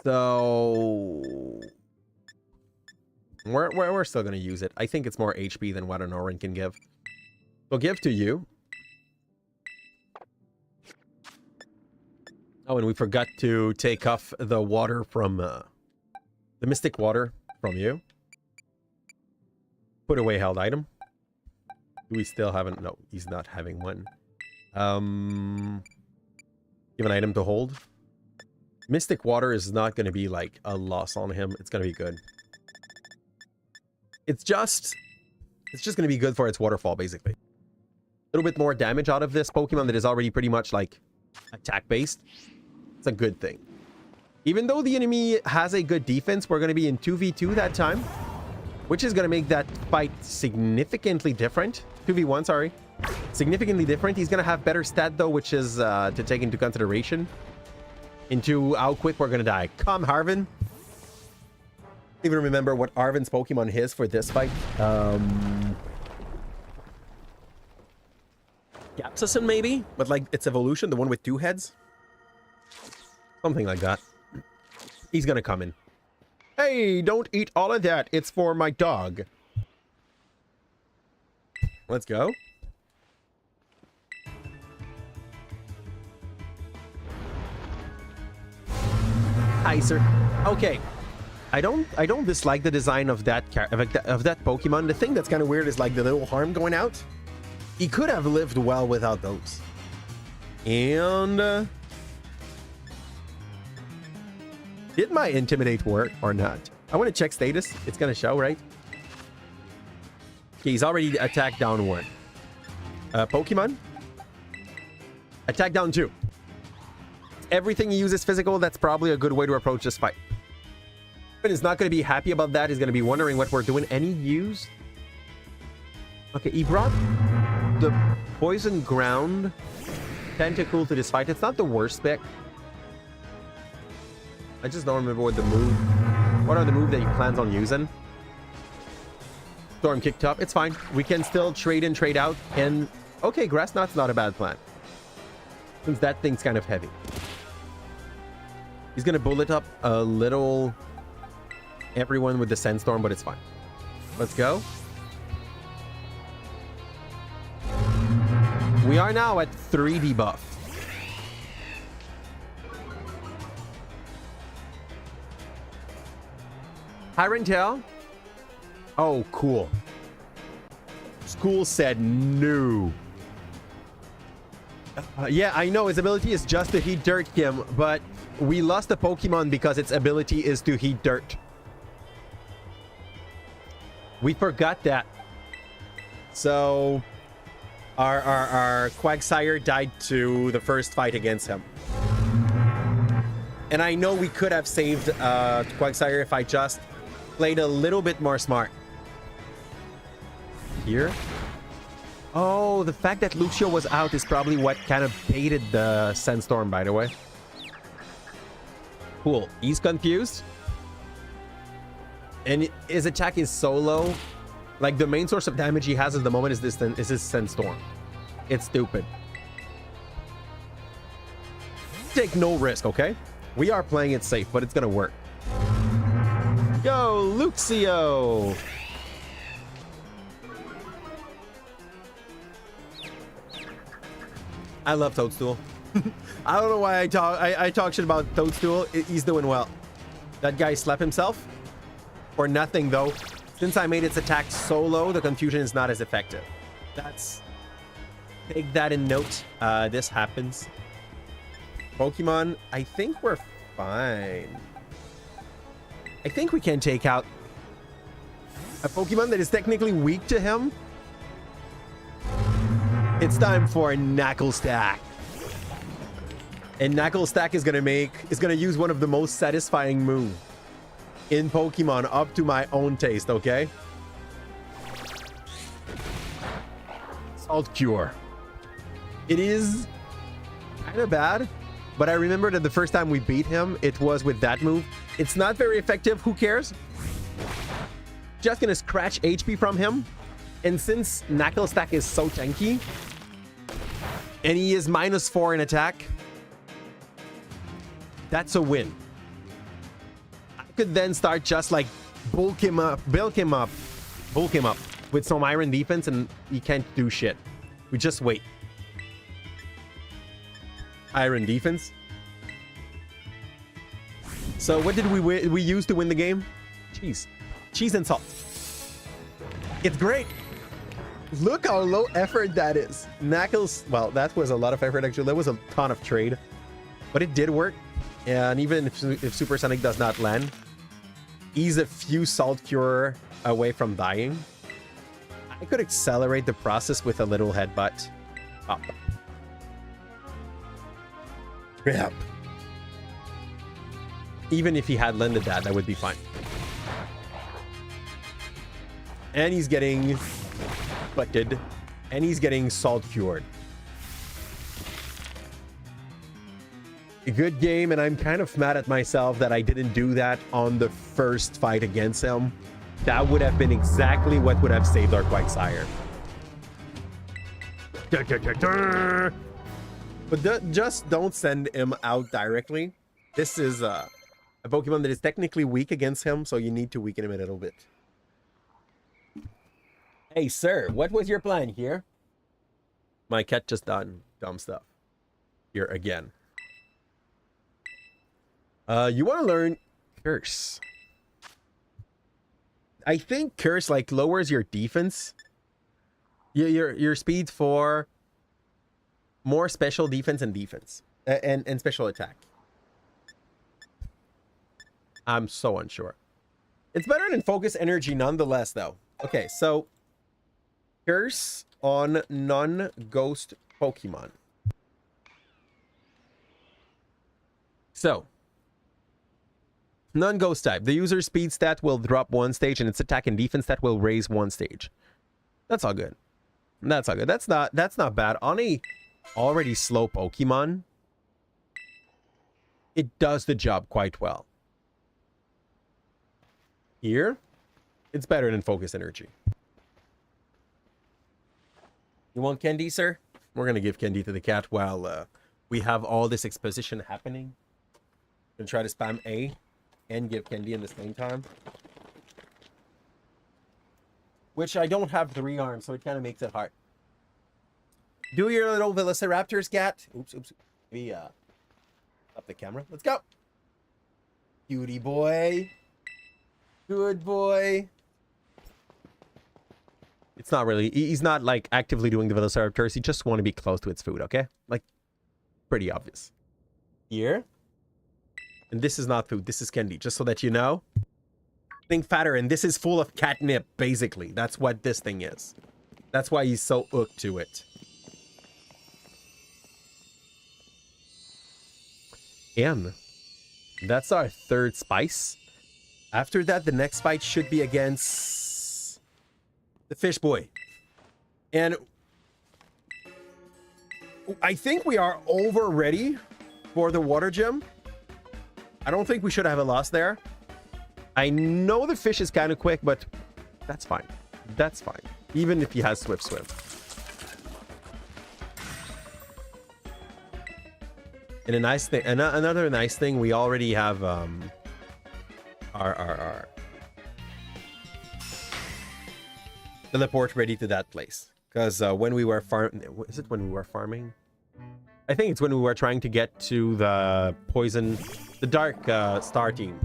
So... We're still going to use it. I think it's more HP than what an Oran can give. So give to you. Oh, and we forgot to take off the water from... the Mystic Water from you. Put away held item. Do we still haven't... No, he's not having one. Give an item to hold. Mystic Water is not going to be like a loss on him. It's going to be good. It's just going to be good for its waterfall, basically. A little bit more damage out of this Pokemon that is already pretty much like attack-based. It's a good thing. Even though the enemy has a good defense, we're going to be in 2v2 that time, which is going to make that fight significantly different. 2v1, sorry. Significantly different. He's going to have better stat, though, which is to take into consideration into how quick we're going to die. Come, Harvin. Even remember what Arvin's Pokemon is for this fight. Capsicum, maybe? But like its evolution, the one with 2 heads? Something like that. He's gonna come in. Hey, don't eat all of that. It's for my dog. Let's go. Hi, sir. Okay. I don't dislike the design of that Pokemon. The thing that's kind of weird is like the little harm going out. He could have lived well without those. And did my Intimidate work or not? I want to check status. It's gonna show, right? Okay, he's already attacked down 1. Pokemon, attack down 2. Everything he uses physical. That's probably a good way to approach this fight. But he's not going to be happy about that. He's going to be wondering what we're doing. Any use? Okay, he brought the Poison Ground Tentacle to this fight. It's not the worst spec. I just don't remember what are the moves that he plans on using. Storm Kick Top. It's fine. We can still trade in, trade out. And okay, Grass Knot's not a bad plan, since that thing's kind of heavy. He's going to bullet up a little everyone with the Sandstorm, but it's fine. Let's go. We are now at 3 debuff. Hiron Tail. Oh, cool. School said no. Yeah, I know his ability is just to heat dirt, Kim, but we lost a Pokemon because its ability is to heat dirt. We forgot that. So our Quagsire died to the first fight against him. And I know we could have saved Quagsire if I just played a little bit more smart. Here. Oh, the fact that Lucio was out is probably what kind of baited the Sandstorm, by the way. Cool. He's confused. And his attack is so low. Like, the main source of damage he has at the moment is his Sandstorm. It's stupid. Take no risk, okay? We are playing it safe, but it's gonna work. Go, Lucio! I love Toadstool. I don't know why I talk shit about Toadstool. He's doing well. That guy slept himself. For nothing, though. Since I made its attack so low, the confusion is not as effective. Take that in note. This happens. Pokemon, I think we're fine. I think we can take out a Pokemon that is technically weak to him. It's time for Knuckle Stack. And Knuckle Stack is gonna use one of the most satisfying moves in Pokemon up to my own taste, okay? Salt Cure. It is kind of bad, but I remember that the first time we beat him, it was with that move. It's not very effective, who cares? Just gonna scratch HP from him. And since Knuckle Stack is so tanky, and he is -4 in attack, that's a win. I could then start just like bulk him up with some iron defense, and he can't do shit. We just wait. Iron defense. So what did we use to win the game? Cheese and salt. It's great. Look how low effort that is. Knuckles, well, that was a lot of effort actually. That was a ton of trade, but it did work. And even if Supersonic does not land, he's a few Salt Cure away from dying. I could accelerate the process with a little headbutt. Up. Yep. Even if he had landed that would be fine. And he's getting butted, and he's getting Salt Cured. A good game, and I'm kind of mad at myself that I didn't do that on the first fight against him. That would have been exactly what would have saved our Quagsire. But just don't send him out directly. This is a Pokemon that is technically weak against him, so you need to weaken him a little bit. Hey, sir, what was your plan here? My cat just done dumb stuff. Here again. You want to learn Curse. I think Curse like lowers your defense. Your speed for more special defense and defense. And special attack. I'm so unsure. It's better than focus energy nonetheless, though. Okay, so Curse on non-ghost Pokemon. So, non-ghost type. The user's speed stat will drop 1 stage and its attack and defense stat will raise 1 stage. That's all good. That's all good. That's not bad. On a already slow Pokemon, it does the job quite well. Here, it's better than focus energy. You want candy, sir? We're gonna give candy to the cat while we have all this exposition happening. Gonna try to spam A and give candy in the same time. Which I don't have 3 arms, so it kind of makes it hard. Do your little velociraptors, cat. Oops. Maybe up the camera. Let's go. Cutie boy. Good boy. It's not really, he's not like actively doing the velociraptors. He just want to be close to its food, okay? Like, pretty obvious. Here. And this is not food, this is candy, just so that you know. Think fatter, and this is full of catnip, basically. That's what this thing is. That's why he's so hooked to it. And that's our 3rd spice. After that, the next fight should be against the fish boy. And I think we are over ready for the water gym. I don't think we should have a loss there. I know the fish is kind of quick, but that's fine. That's fine. Even if he has Swift Swim. And a nice thing, another nice thing, we already have our teleport ready to that place. Because when we were is it when we were farming? I think it's when we were trying to get to the dark star team.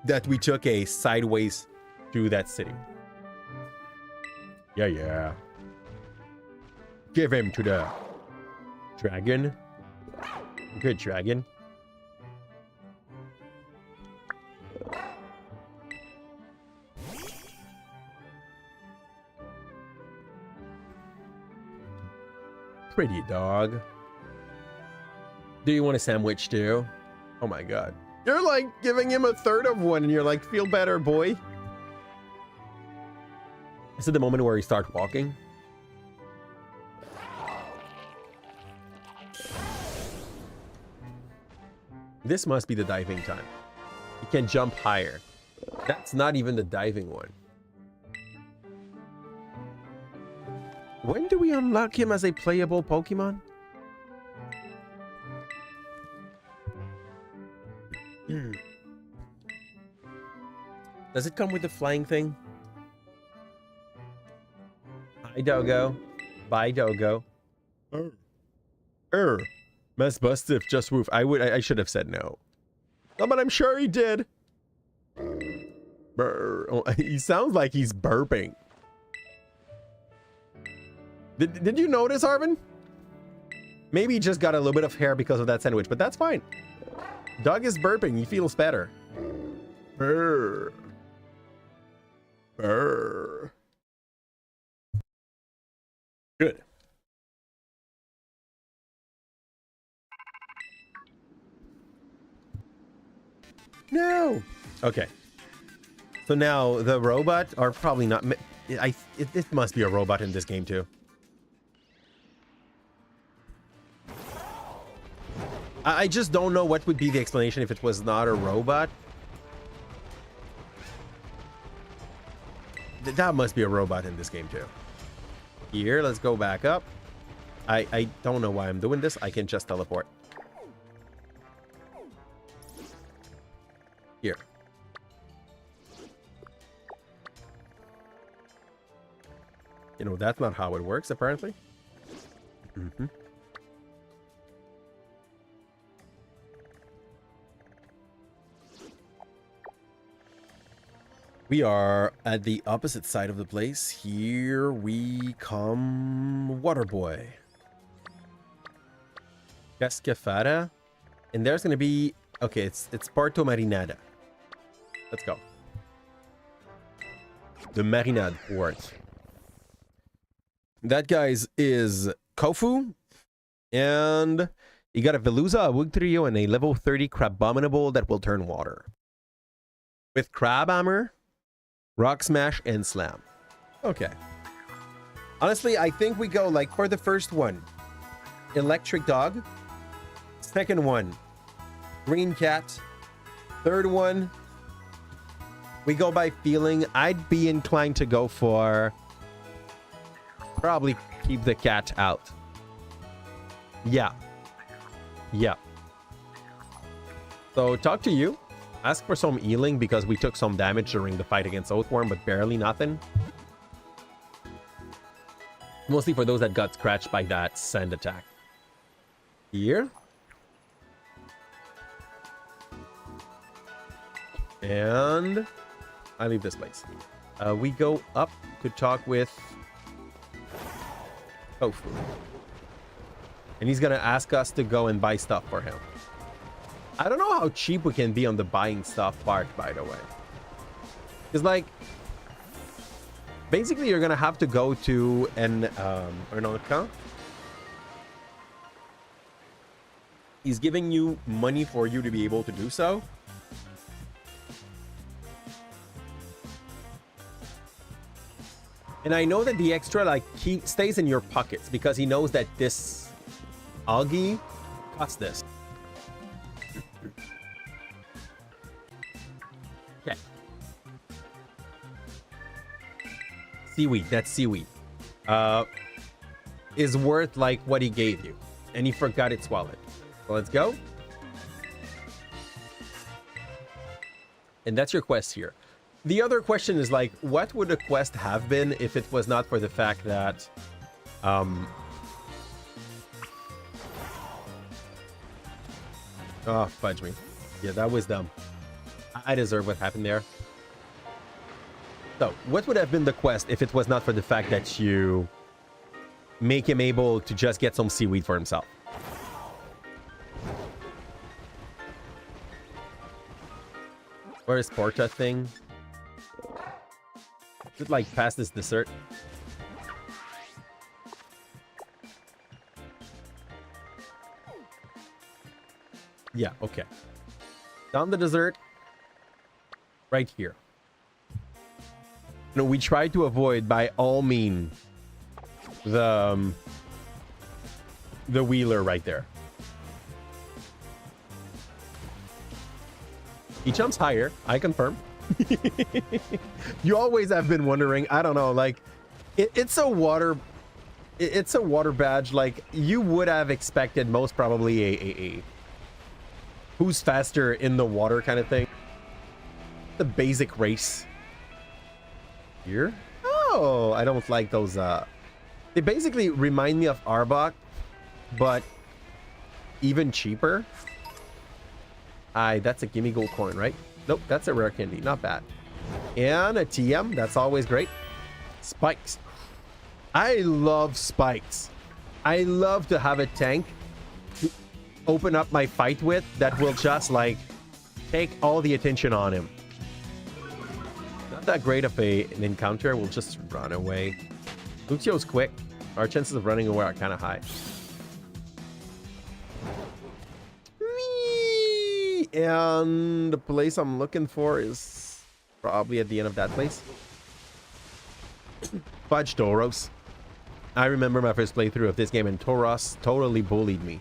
That we took a sideways to that city. Yeah. Give him to the dragon. Good dragon. Pretty dog. Do you want a sandwich too? Oh my god. You're like giving him a 1/3 of one and you're like, feel better, boy. Is it the moment where he starts walking? This must be the diving time. He can jump higher. That's not even the diving one. When do we unlock him as a playable Pokemon? Does it come with the flying thing? Hi, Dogo. Bye, Dogo. Mess busted just woof. I should have said no. Oh, but I'm sure he did. Burr. Oh, he sounds like he's burping. Did you notice, Arvin? Maybe he just got a little bit of hair because of that sandwich, but that's fine. Doug is burping. He feels better. Burr. Burr. Good. No. Okay. So now the robot are probably not. It must be a robot in this game too. I just don't know what would be the explanation if it was not a robot. That must be a robot in this game too. Here, let's go back up. I don't know why I'm doing this. I can just teleport. Here. You know, that's not how it works, apparently. Mm-hmm. We are at the opposite side of the place. Here we come, Water Boy. Cascafada. And there's gonna be, okay, it's Porto Marinada. Let's go. The Marinade port. That guy's is Kofu. And you got a Veluza, a Wood Trio, and a level 30 Crabominable that will turn water. With Crab Hammer, Rock Smash, and Slam. Okay. Honestly, I think we go like for the first one, Electric Dog. Second one, Green Cat. Third one, we go by feeling. I'd be inclined to go for probably keep the cat out. Yeah. Yeah. So talk to you. Ask for some healing because we took some damage during the fight against Oathworm, but barely nothing. Mostly for those that got scratched by that sand attack. Here. And I leave this place. We go up to talk with Tofu. And he's gonna ask us to go and buy stuff for him. I don't know how cheap we can be on the buying stuff part, by the way. Because, like, basically you're gonna have to go to an account. He's giving you money for you to be able to do so. And I know that the extra, like, stays in your pockets because he knows that this Augie costs this. Okay. Seaweed, that's seaweed. Is worth, like, what he gave you. And he forgot its wallet. So let's go. And that's your quest here. The other question is, like, what would the quest have been if it was not for the fact that oh, fudge me. Yeah, that was dumb. I deserve what happened there. So, what would have been the quest if it was not for the fact that you make him able to just get some seaweed for himself? Where is Porta thing? Is it like past this dessert? Yeah, okay. Down the dessert. Right here. No, we try to avoid by all means the wheeler right there. He jumps higher, I confirm. You always have been wondering, I don't know, like it's a water badge. Like, you would have expected most probably a who's faster in the water kind of thing. The basic race here. Oh, I don't like those. They basically remind me of Arbok, but even cheaper. That's a gimme gold coin, right? Nope, that's a rare candy. Not bad. And a TM. That's always great. Spikes. I love spikes. I love to have a tank to open up my fight with that will just, like, take all the attention on him. Not that great of an encounter. We'll just run away. Luxio's quick. Our chances of running away are kind of high. And the place I'm looking for is probably at the end of that place. Fudge Tauros. I remember my first playthrough of this game and Tauros totally bullied me.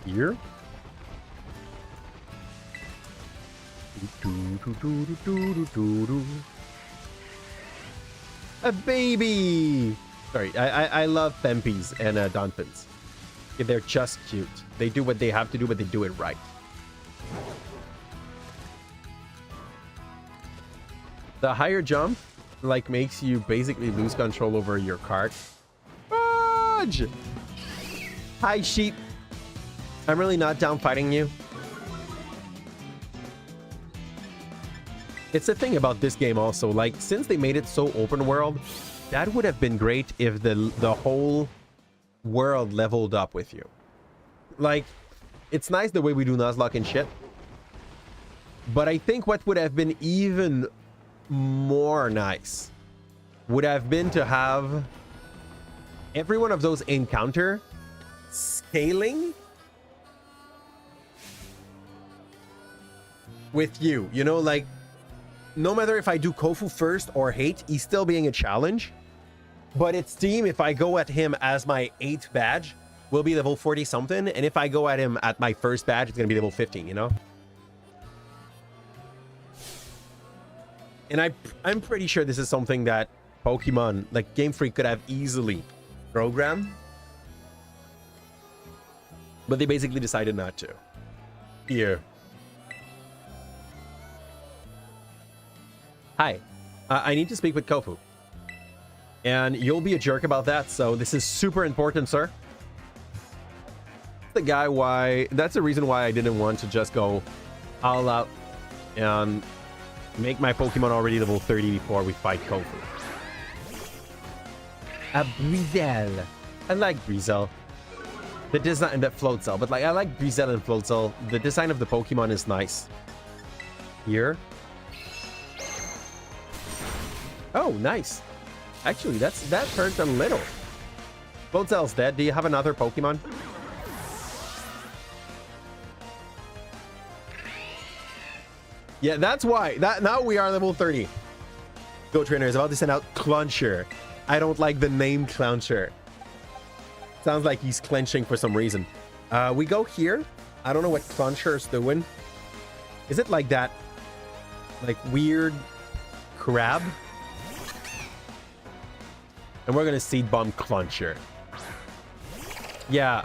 Here? A baby! Sorry, I love Pempis and Donphins. They're just cute. They do what they have to do, but they do it right. The higher jump, like, makes you basically lose control over your cart. Fudge! Hi, sheep. I'm really not down fighting you. It's the thing about this game also, like, since they made it so open world, that would have been great if the whole world leveled up with you. Like, it's nice the way we do Nuzlocke and shit, but I think what would have been even more nice would have been to have every one of those encounter scaling with you. You know, like, no matter if I do Kofu first or hate, he's still being a challenge. But it's team, if I go at him as my 8th badge, will be level 40 something. And if I go at him at my first badge, it's going to be level 15, you know? And I'm pretty sure this is something that Pokemon, like Game Freak, could have easily programmed. But they basically decided not to. Here. Hi, I need to speak with Kofu. And you'll be a jerk about that, so this is super important, sir. That's the reason why I didn't want to just go all out and make my Pokemon already level 30 before we fight Kofu. A Breezel. I like Breezel. The design, that Floatzel, but like, I like Breezel and Floatzel. The design of the Pokemon is nice. Here. Oh, nice. Actually, that hurt a little. Floatzel's dead. Do you have another Pokemon? Yeah, that's why. Now we are level 30. Go Trainer is about to send out Cluncher. I don't like the name Cluncher. Sounds like he's clenching for some reason. We go here. I don't know what Cluncher's doing. Is it like that? Like weird crab? And we're gonna Seed Bomb Cluncher. Yeah,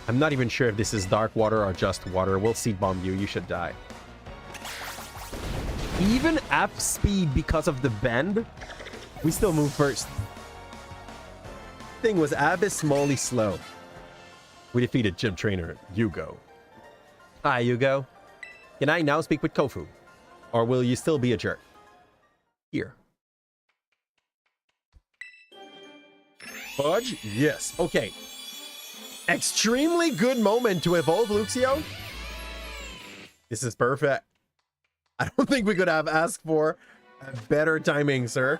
I'm not even sure if this is dark water or just water. We'll Seed Bomb you. You should die. Even F speed because of the bend, we still move first. Thing was abysmally slow. We defeated Gym Trainer Yugo. Hi, Yugo. Can I now speak with Kofu? Or will you still be a jerk? Here. Fudge? Yes. Okay. Extremely good moment to evolve Luxio. This is perfect. I don't think we could have asked for a better timing, sir.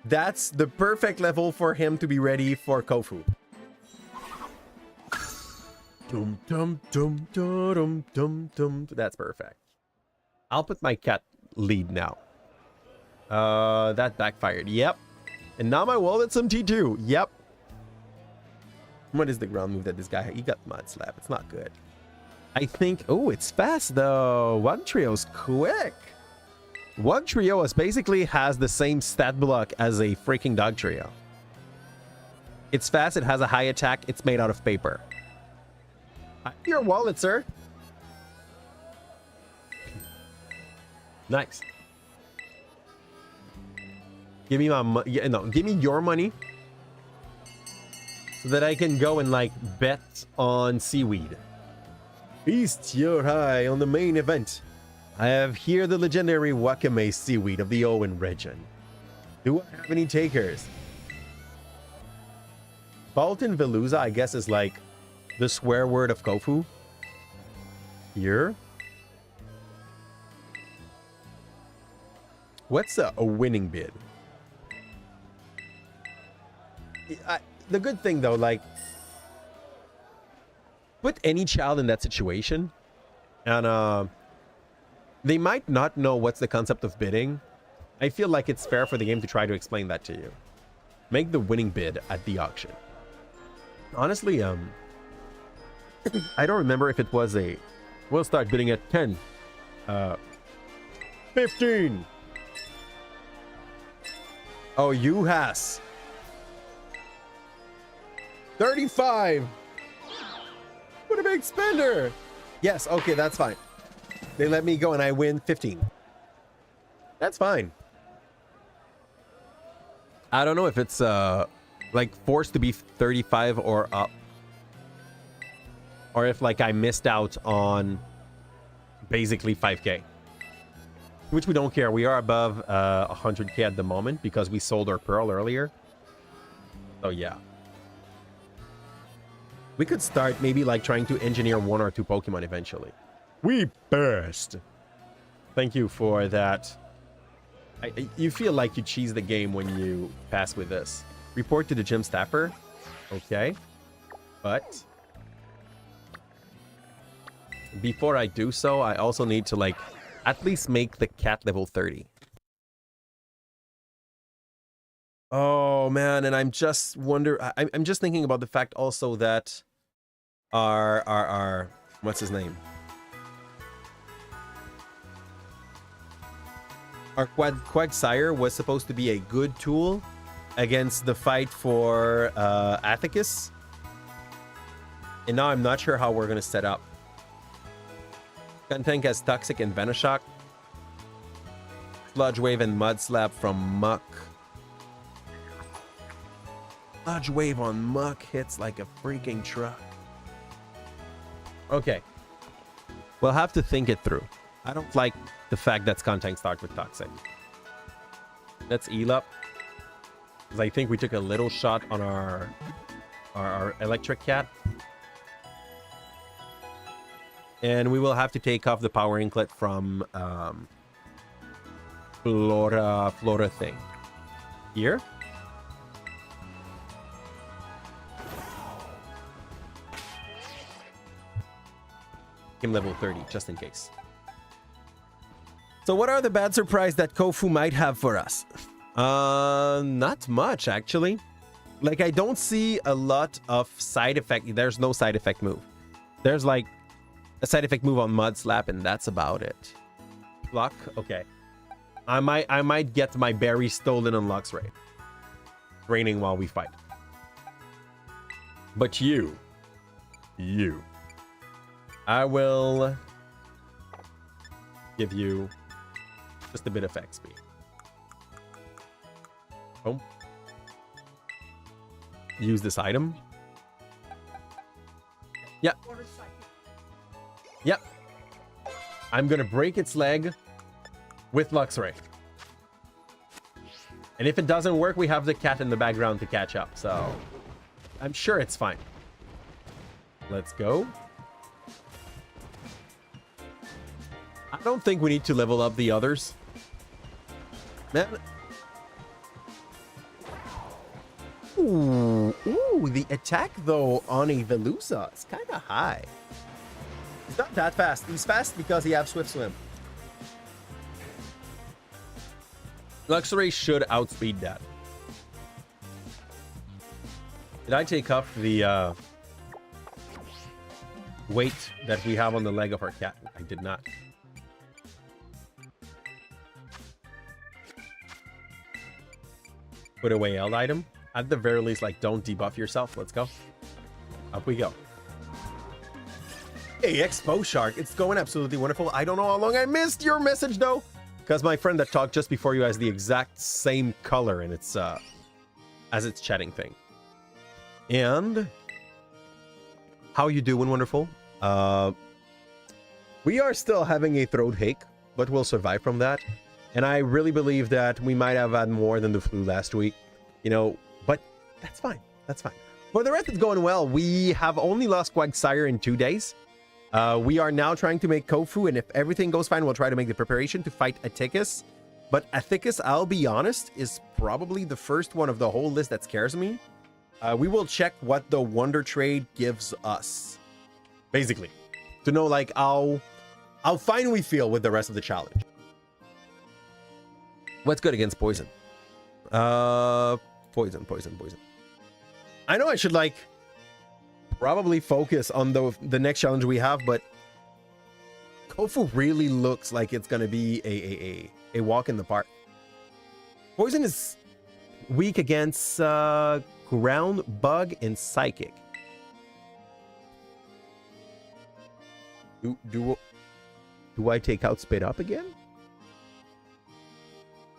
That's the perfect level for him to be ready for Kofu. Dum dum dum dum dum dum. That's perfect. I'll put my cat lead now. That backfired. Yep. And now my wallet's some T2. Yep. What is the ground move that this guy... He got Mud Slap. It's not good. I think... Oh, it's fast, though. One Trio's quick. One Trio basically has the same stat block as a freaking Dog Trio. It's fast. It has a high attack. It's made out of paper. Your wallet, sir. Nice. Give me my money. No, give me your money. So that I can go and, like, bet on Seaweed. Feast your high on the main event. I have here the legendary Wakame Seaweed of the Owen region. Do I have any takers? Fulton Veluza, I guess, is like the swear word of Kofu. Here. What's a winning bid? The good thing, though, like, put any child in that situation, and they might not know what's the concept of bidding. I feel like it's fair for the game to try to explain that to you. Make the winning bid at the auction. Honestly, I don't remember if it was a... We'll start bidding at 10. 15. Oh, you has. 35. What a big spender. Yes, okay, that's fine. They let me go and I win 15. That's fine. I don't know if it's like forced to be 35 or up. Or if like I missed out on basically 5K. which we don't care. We are above 100k at the moment because we sold our pearl earlier. So yeah. We could start maybe like trying to engineer 1 or 2 Pokemon eventually. We burst. Thank you for that. You feel like you cheese the game when you pass with this. Report to the gym staffer. Okay. But before I do so, I also need to like at least make the cat level 30. Oh man, and I'm just I'm just thinking about the fact also that our what's his name? Our Quagsire was supposed to be a good tool against the fight for Athicus. And now I'm not sure how we're gonna set up. Skuntank has Toxic and Venoshock. Sludge Wave and Mud Slap from Muck. Sludge Wave on Muck hits like a freaking truck. Okay. We'll have to think it through. I don't like the fact that Skuntank starts with Toxic. Let's heal up. Because I think we took a little shot on our Electric Cat. And we will have to take off the Power Inklet from Flora thing. Here. Him level 30, just in case. So what are the bad surprise that Kofu might have for us? Not much, actually. Like, I don't see a lot of side effect. There's no side effect move. There's like a side effect move on Mud Slap, and that's about it. Pluck, okay. I might get my berry stolen on Luxray. Raining while we fight. But you. I will give you just a bit of XP. Oh. Use this item. Yep. Yep. I'm gonna break its leg with Luxray. And if it doesn't work, we have the cat in the background to catch up. So I'm sure it's fine. Let's go. I don't think we need to level up the others. Man. Ooh, the attack though on a Veluza is kind of high. He's not that fast. He's fast because he has Swift Swim. Luxray should outspeed that. Did I take off the weight that we have on the leg of our cat? I did not. Put away Eld item. At the very least, like, don't debuff yourself. Let's go. Up we go. Hey, Expo Shark. It's going absolutely wonderful. I don't know how long I missed your message, though. Because my friend that talked just before you has the exact same color in its, as its chatting thing. And how you doing, wonderful? We are still having a throat ache, but we'll survive from that. And I really believe that we might have had more than the flu last week, you know, but that's fine. That's fine. For the rest, it's going well. We have only lost Quagsire in 2 days. We are now trying to make Kofu, and if everything goes fine, we'll try to make the preparation to fight Athicus. But Athicus, I'll be honest, is probably the first one of the whole list that scares me. We will check what the Wonder Trade gives us, basically, to know like how fine we feel with the rest of the challenge. What's good against poison? Poison. I know I should like probably focus on the next challenge we have, but Kofu really looks like it's gonna be a walk in the park. Poison is weak against ground, bug, and psychic. Do I take out Spit Up again?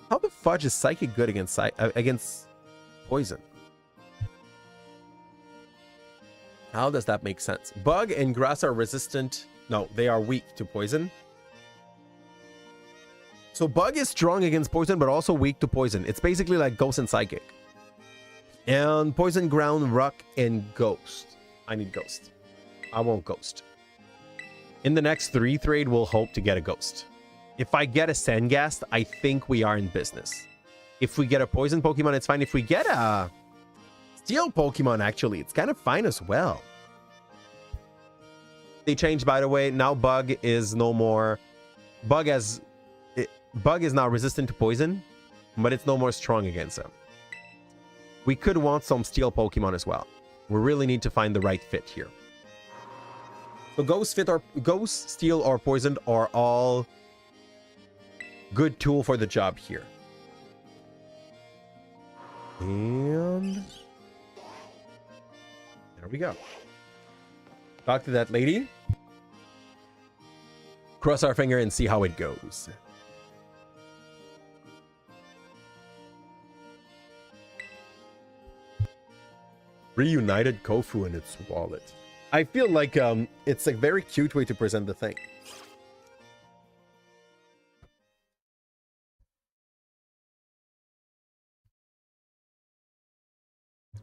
How the fudge is psychic good against poison? How does that make sense? Bug and grass are resistant. No, they are weak to poison. So Bug is strong against poison, but also weak to poison. It's basically like Ghost and Psychic. And Poison, Ground, Rock, and Ghost. I need Ghost. I want Ghost. In the next 3 trade, we'll hope to get a Ghost. If I get a Sandgast, I think we are in business. If we get a Poison Pokemon, it's fine. If we get a Steel Pokemon, actually, it's kind of fine as well. They changed, by the way. Now Bug is no more... Bug is now resistant to poison, but it's no more strong against them. We could want some Steel Pokemon as well. We really need to find the right fit here. So Ghost, Steel, or Poisoned are all good tool for the job here. And there we go. Talk to that lady. Cross our finger and see how it goes. Reunited Kofu in its wallet. I feel like it's a very cute way to present the thing.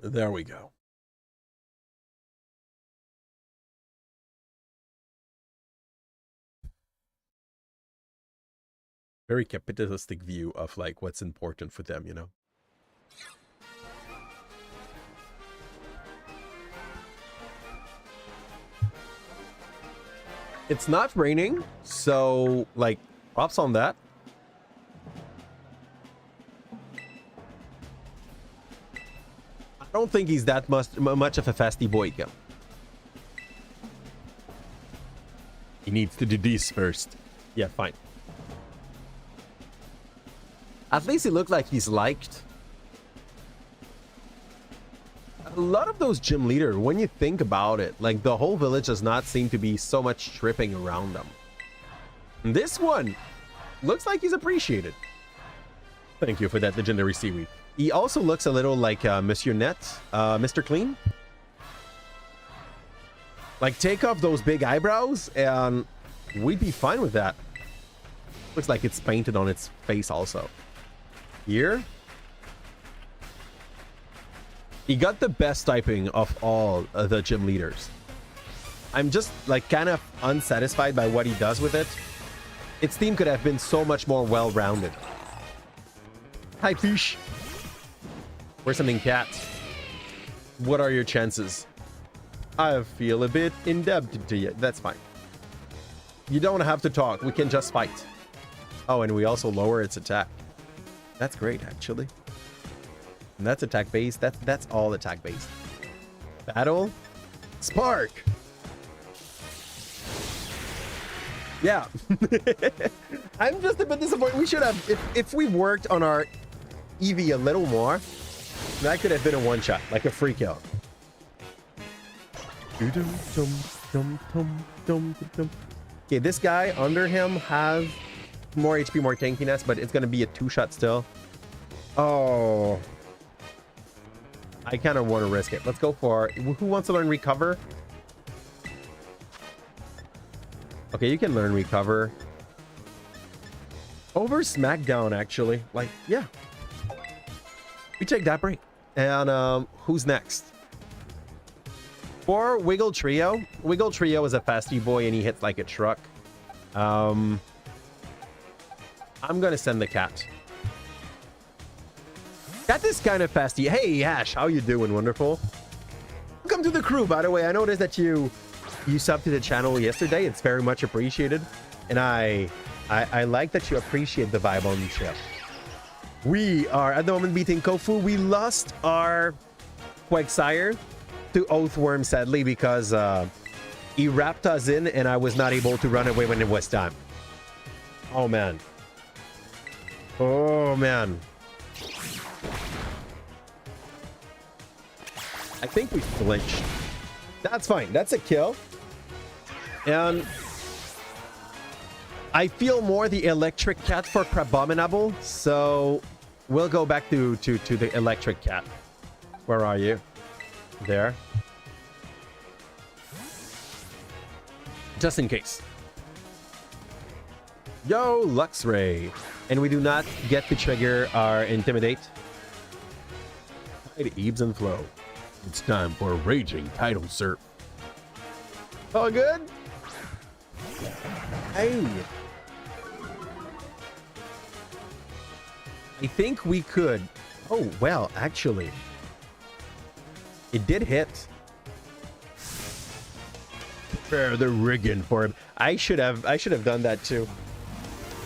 There we go. Very capitalistic view of like what's important for them, you know? It's not raining, so like props on that. I don't think he's that much of a fasty boy, though. He needs to do this first. Yeah, fine. At least it looks like he's liked. A lot of those gym leaders, when you think about it, like the whole village does not seem to be so much tripping around them. And this one looks like he's appreciated. Thank you for that legendary seaweed. He also looks a little like Monsieur Net, Mr. Clean. Like take off those big eyebrows and we'd be fine with that. Looks like it's painted on its face also. Here. He got the best typing of all the gym leaders. I'm just like kind of unsatisfied by what he does with it. Its team could have been so much more well-rounded. Hi, fish. We're sending cat. What are your chances? I feel a bit indebted to you. That's fine. You don't have to talk. We can just fight. Oh, and we also lower its attack. That's great, actually. And that's attack base. That's all attack base. Battle. Spark. Yeah. I'm just a bit disappointed. We should have, if we worked on our EV a little more, that could have been a one-shot, like a free kill. Okay, this guy under him has more HP, more tankiness, but it's going to be a two-shot still. Oh. I kind of want to risk it. Let's go for... Who wants to learn Recover? Okay, you can learn Recover. Over SmackDown, actually. Like, yeah. We take that break. And who's next? For Wiggle Trio. Wiggle Trio is a fasty boy and he hits like a truck. I'm going to send the cat. Cat is kind of fasty. Hey, Ash, how you doing? Wonderful. Welcome to the crew, by the way. I noticed that you subbed to the channel yesterday. It's very much appreciated. And I like that you appreciate the vibe on the show. We are at the moment beating Kofu. We lost our Quagsire to Oathworm, sadly, because he wrapped us in and I was not able to run away when it was time. Oh, man. Oh, man. I think we flinched. That's fine. That's a kill. And I feel more the electric cat for Crabominable, so we'll go back to the electric cat. Where are you? There. Just in case. Yo, Luxray. And we do not get to trigger our Intimidate. It ebbs and flow. It's time for a raging tidal surf. All good? Hey. I think we could. Oh, well, actually. It did hit. Prepare the rigging for him. I should have done that too.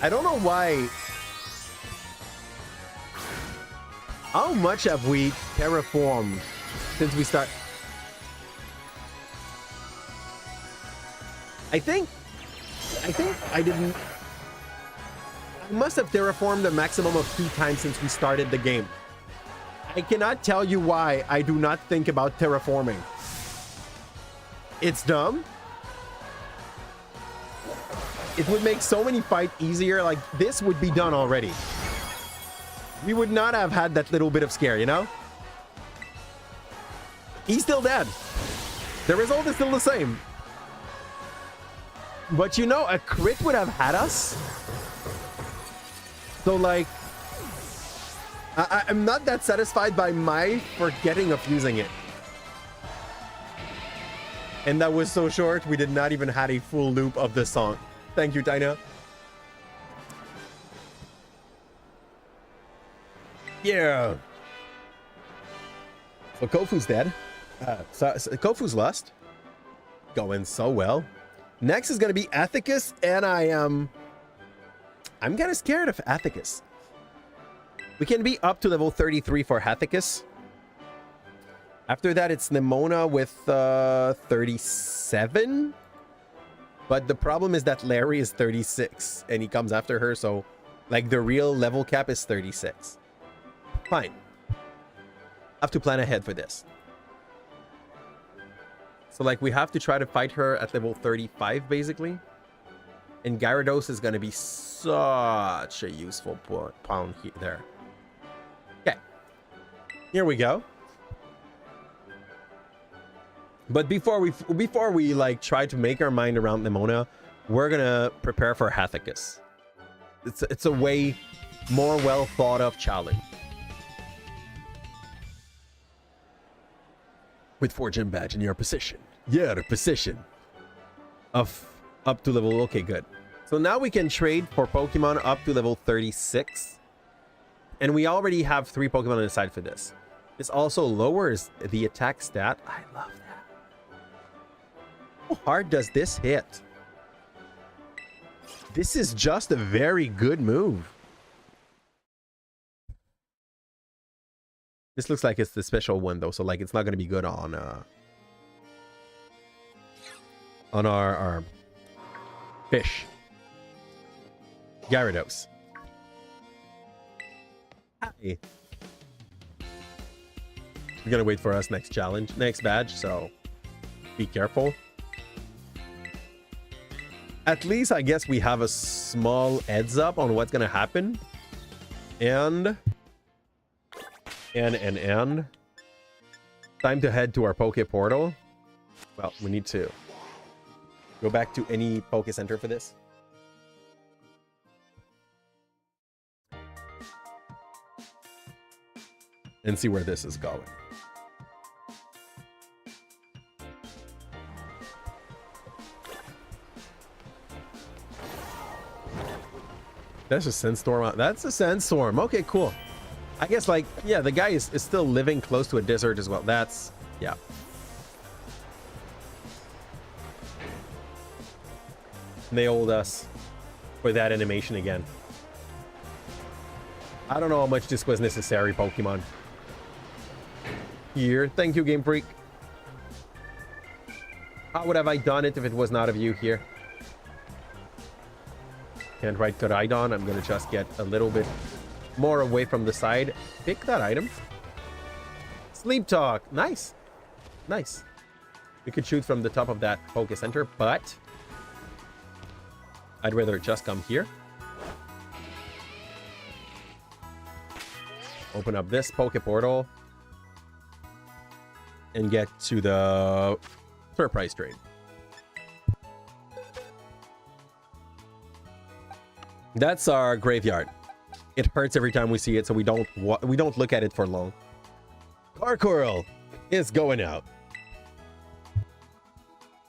I don't know why. How much have we terraformed since we start? I think I didn't. I must have terraformed a maximum of 2 times since we started the game. I cannot tell you why I do not think about terraforming. It's dumb. It would make so many fights easier. Like, this would be done already. We would not have had that little bit of scare, you know? He's still dead. The result is still the same. But you know, a crit would have had us. So, like, I'm not that satisfied by my forgetting of using it. And that was so short, we did not even have a full loop of the song. Thank you, Tina. Yeah. So Kofu's dead. So Kofu's lost. Going so well. Next is going to be Athicus, and I'm kind of scared of Athicus. We can be up to level 33 for Athicus. After that, it's Nemona with 37. But the problem is that Larry is 36 and he comes after her. So, like, the real level cap is 36. Fine. Have to plan ahead for this. So, like, we have to try to fight her at level 35, basically. And Gyarados is going to be such a useful pawn there. Okay. Here we go. But before we like try to make our mind around Nemona, we're gonna prepare for Hathicus. It's a way more well thought of challenge. With Fortune Badge in your position. Yeah, the position of up to level. Okay, good. So now we can trade for Pokemon up to level 36. And we already have 3 Pokemon on the side for this. This also lowers the attack stat. I love that. How hard does this hit? This is just a very good move. This looks like it's the special one though, so like it's not going to be good on our fish. Gyarados. Hi. We're gonna wait for us next challenge, next badge, so be careful. At least I guess we have a small heads up on what's gonna happen. And time to head to our Poke Portal. Well, we need to go back to any Poke Center for this. And see where this is going. That's a Sandstorm. That's a Sandstorm. Okay, cool. I guess, like, yeah, the guy is still living close to a desert as well. That's, yeah. Nailed us for that animation again. I don't know how much this was necessary, Pokemon. Here. Thank you, Game Freak. How would have I done it if it was not of you here? Can't ride Koraidon. I'm going to just get a little bit more away from the side. Pick that item. Sleep Talk. Nice. Nice. We could shoot from the top of that Poke Center, but I'd rather just come here. Open up this Poke Portal. And get to the surprise trade. That's our graveyard. It hurts every time we see it, so we don't look at it for long. Gargoyle is going out.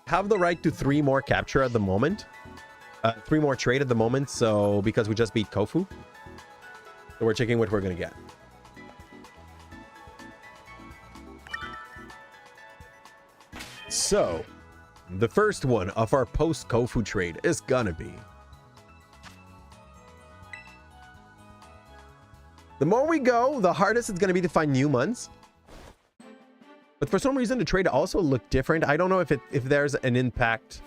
Have the right to 3 more capture at the moment. 3 more trade at the moment, so because we just beat Kofu. So we're checking what we're gonna get. So, the first one of our post-Kofu trade is gonna be... The more we go, the hardest it's gonna be to find new ones. But for some reason, the trade also looked different. I don't know if there's an impact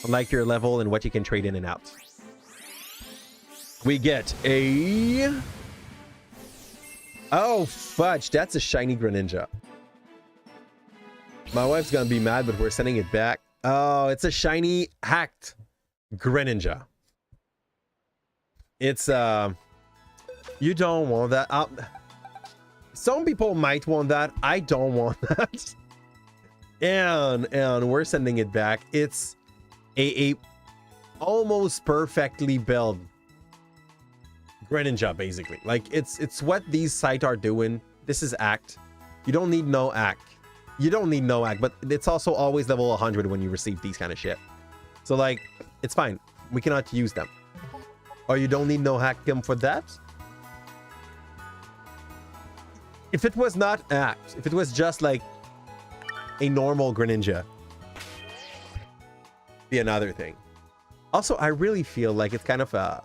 on like your level and what you can trade in and out. We get a... Oh, fudge. That's a shiny Greninja. My wife's gonna be mad, but we're sending it back. Oh, it's a shiny hacked Greninja. It's, you don't want that. Some people might want that. I don't want that. And we're sending it back. It's a almost perfectly built Greninja, basically. Like, it's what these sites are doing. This is Act. You don't need no Act. You don't need no Act, but it's also always level 100 when you receive these kind of shit. So, like, it's fine. We cannot use them. Or you don't need no hack them for that? If it was not Act, if it was just like a normal Greninja, be another thing. Also, I really feel like it's kind of a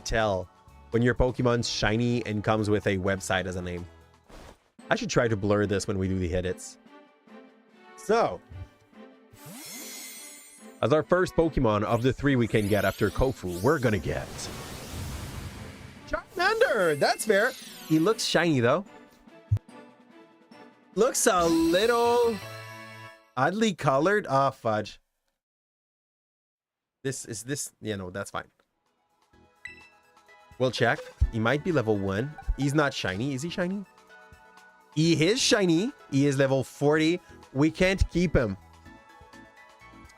tell when your Pokemon's shiny and comes with a website as a name. I should try to blur this when we do the hits. So, as our first Pokemon of the 3 we can get after Kofu, we're gonna get Charmander. That's fair. He looks shiny though. Looks a little oddly colored. Ah, fudge. This, you know, that's fine. We'll check. He might be level 1. He's not shiny. Is he shiny? He is shiny. He is level 40. We can't keep him.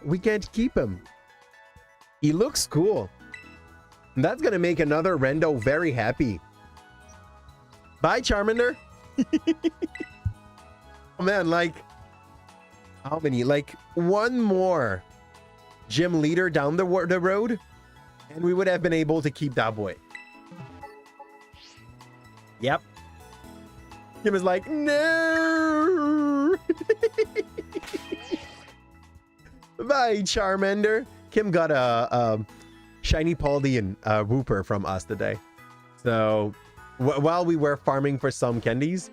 We can't keep him. He looks cool. And that's gonna make another Rendo very happy. Bye, Charmander. Oh man, like, how many? Like, one more gym leader down the road, and we would have been able to keep that boy. Yep. Kim is like, no. Bye, Charmander. Kim got a shiny Paldean Wooper from us today. So while we were farming for some candies,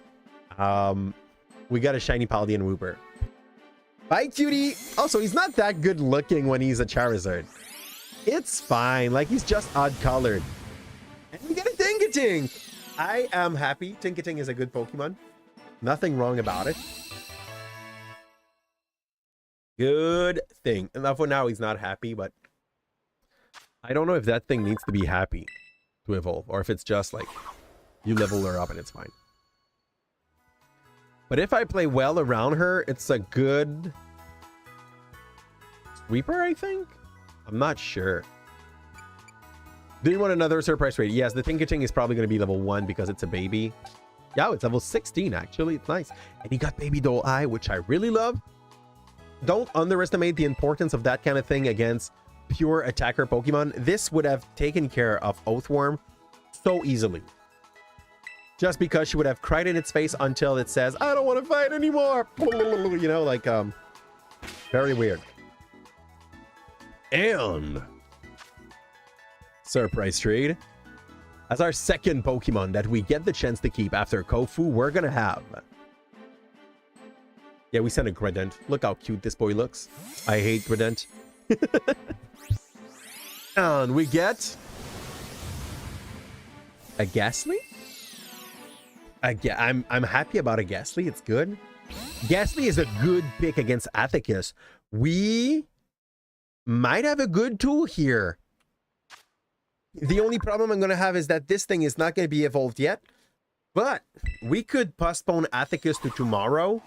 we got a shiny Paldean Wooper. Bye, cutie. Also, he's not that good looking when he's a Charizard. It's fine. Like, he's just odd colored. And we get a Tinkating. I am happy. Tinkating is a good Pokemon. Nothing wrong about it. Good thing. And for now, he's not happy, but I don't know if that thing needs to be happy to evolve, or if it's just like you level her up and it's fine. But if I play well around her, it's a good sweeper, I think? I'm not sure. Do you want another surprise raid? Yes, the Tinkating is probably going to be level 1 because it's a baby. Yeah, it's level 16, actually. It's nice. And he got Baby Doll Eye, which I really love. Don't underestimate the importance of that kind of thing against pure attacker Pokemon. This would have taken care of Oathworm so easily. Just because she would have cried in its face until it says, I don't want to fight anymore. You know, like, very weird. And surprise trade. As our second Pokemon that we get the chance to keep after Kofu, we're gonna have... Yeah, we sent a Greedent. Look how cute this boy looks. I hate Greedent. And we get... a Ghastly? I'm happy about a Ghastly. It's good. Ghastly is a good pick against Athicus. We might have a good tool here. The only problem I'm going to have is that this thing is not going to be evolved yet. But we could postpone Athicus to tomorrow.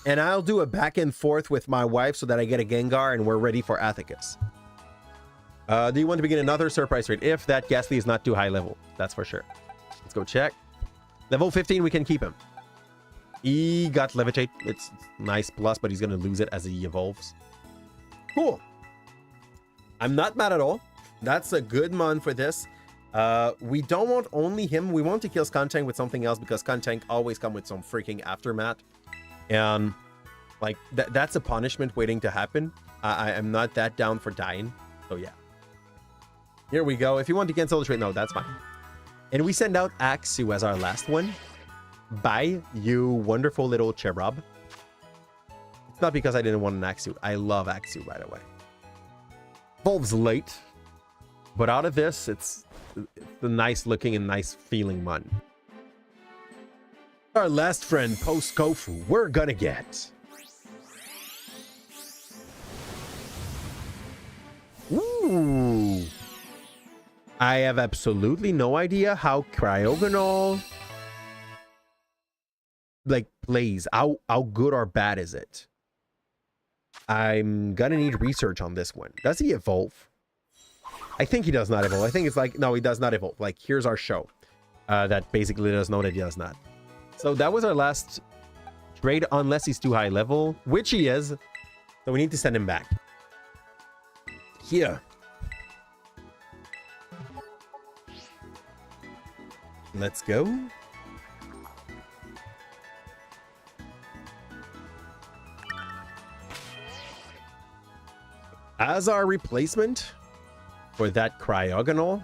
And I'll do a back and forth with my wife so that I get a Gengar and we're ready for Athicus. Do you want to begin another surprise raid? If that Ghastly is not too high level, that's for sure. Let's go check. Level 15, we can keep him. He got Levitate. It's nice plus, but he's going to lose it as he evolves. Cool. I'm not mad at all. That's a good mon for this. We don't want only him. We want to kill Skuntank with something else because Skuntank always come with some freaking aftermath. And like that's a punishment waiting to happen. I am not that down for dying. So yeah. Here we go. If you want to cancel the trade, no, that's fine. And we send out Axu as our last one. Bye, you wonderful little cherub. It's not because I didn't want an Axu. I love Axu, by the way. Evolves late. But out of this, it's the nice looking and nice feeling mon. Our last friend, post Kofu, we're gonna get. Ooh. I have absolutely no idea how Cryogonal like plays. How good or bad is it? I'm gonna need research on this one. Does he evolve? I think he does not evolve. I think it's like, no, he does not evolve. Like, here's our show. That basically does know that he does not. So that was our last trade, unless he's too high level, which he is. So we need to send him back. Here. Let's go. As our replacement for that Cryogonal,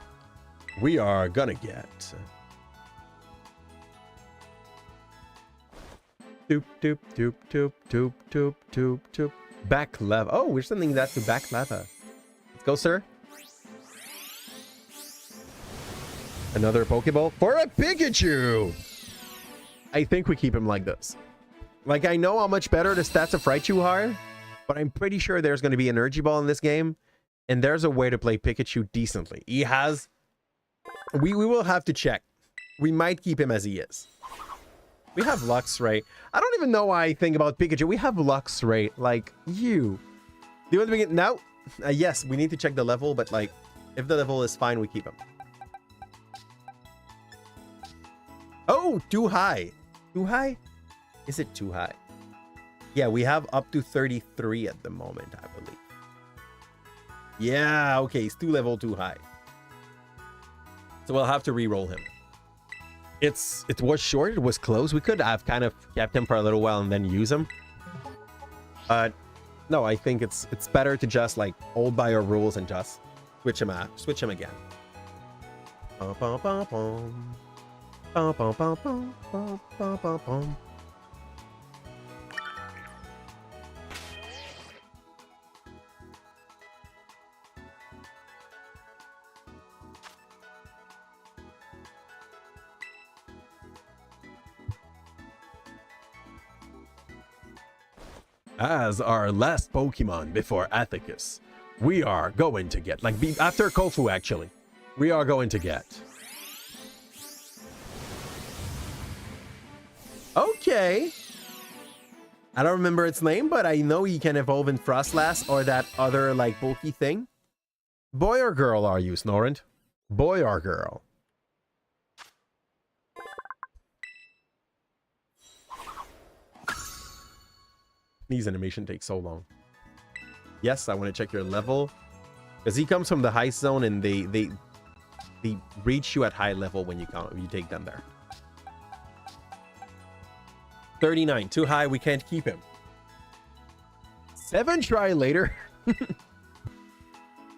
we are gonna get doop doop doop doop doop doop doop doop back lava. Oh, we're sending that to back lava. Let's go, sir. Another Pokeball for a Pikachu. I think we keep him like this. Like, I know how much better the stats of Raichu are, but I'm pretty sure there's going to be an Energy Ball in this game, and there's a way to play Pikachu decently. He has... We will have to check. We might keep him as he is. We have Luxray. I don't even know why I think about Pikachu. We have Luxray. Like, you. Do you want to begin? No. Yes, we need to check the level, but like, if the level is fine, we keep him. Oh, too high. Too high? Is it too high? Yeah, we have up to 33 at the moment, I believe. Yeah, okay, it's 2 level too high. So we'll have to re-roll him. It was short, it was close. We could have kind of kept him for a little while and then use him. But no, I think it's better to just like hold by our rules and just switch him out, switch him again. Bum, bum, bum, bum. Bum, bum, bum, bum, bum, bum, bum, bum. As our last Pokemon before Athicus, we are going to get, like, after Kofu actually, we are going to get. Okay. I don't remember its name, but I know he can evolve in Frostlass or that other, like, bulky thing. Boy or girl are you, Snorant? Boy or girl? These animation takes so long. Yes, I want to check your level. Because he comes from the high zone and they reach you at high level when you take them there. 39, too high, we can't keep him. 7 try later.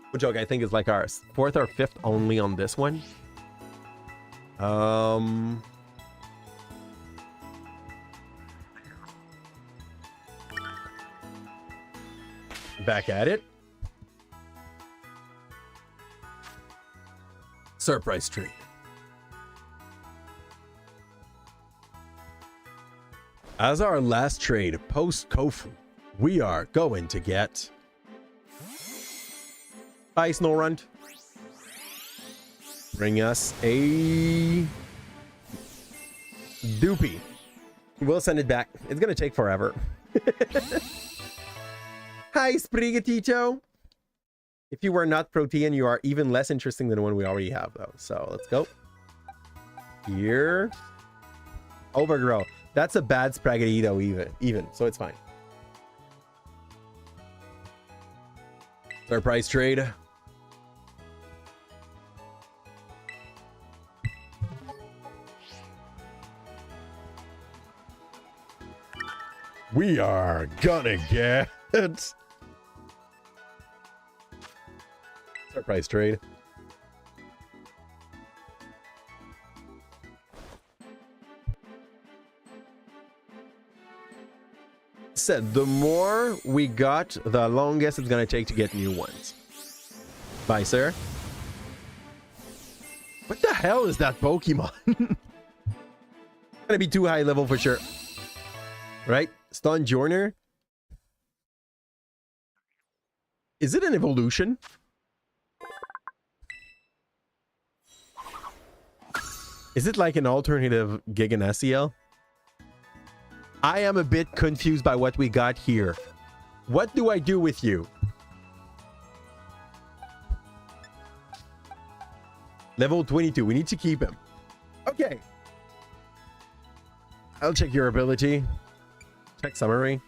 Which joke I think is like our 4th or 5th only on this one. Back at it. Surprise trade. As our last trade post Kofu, we are going to get Hi Snorunt. Bring us a Doopy. We'll send it back. It's gonna take forever. Hi Sprigatito. If you were not Protean, you are even less interesting than the one we already have, though. So let's go. Here. Overgrow. That's a bad Spragadito even. So it's fine. Surprise trade. We are gonna get surprise trade. Said the more we got, the longest it's gonna take to get new ones. Bye, sir. What the hell is that Pokemon? Gonna be too high level for sure. Right? Stun Journer. Is it an evolution? Is it like an alternative Giganesiel? I am a bit confused by what we got here. What do I do with you? Level 22. We need to keep him. Okay. I'll check your ability. Check summary.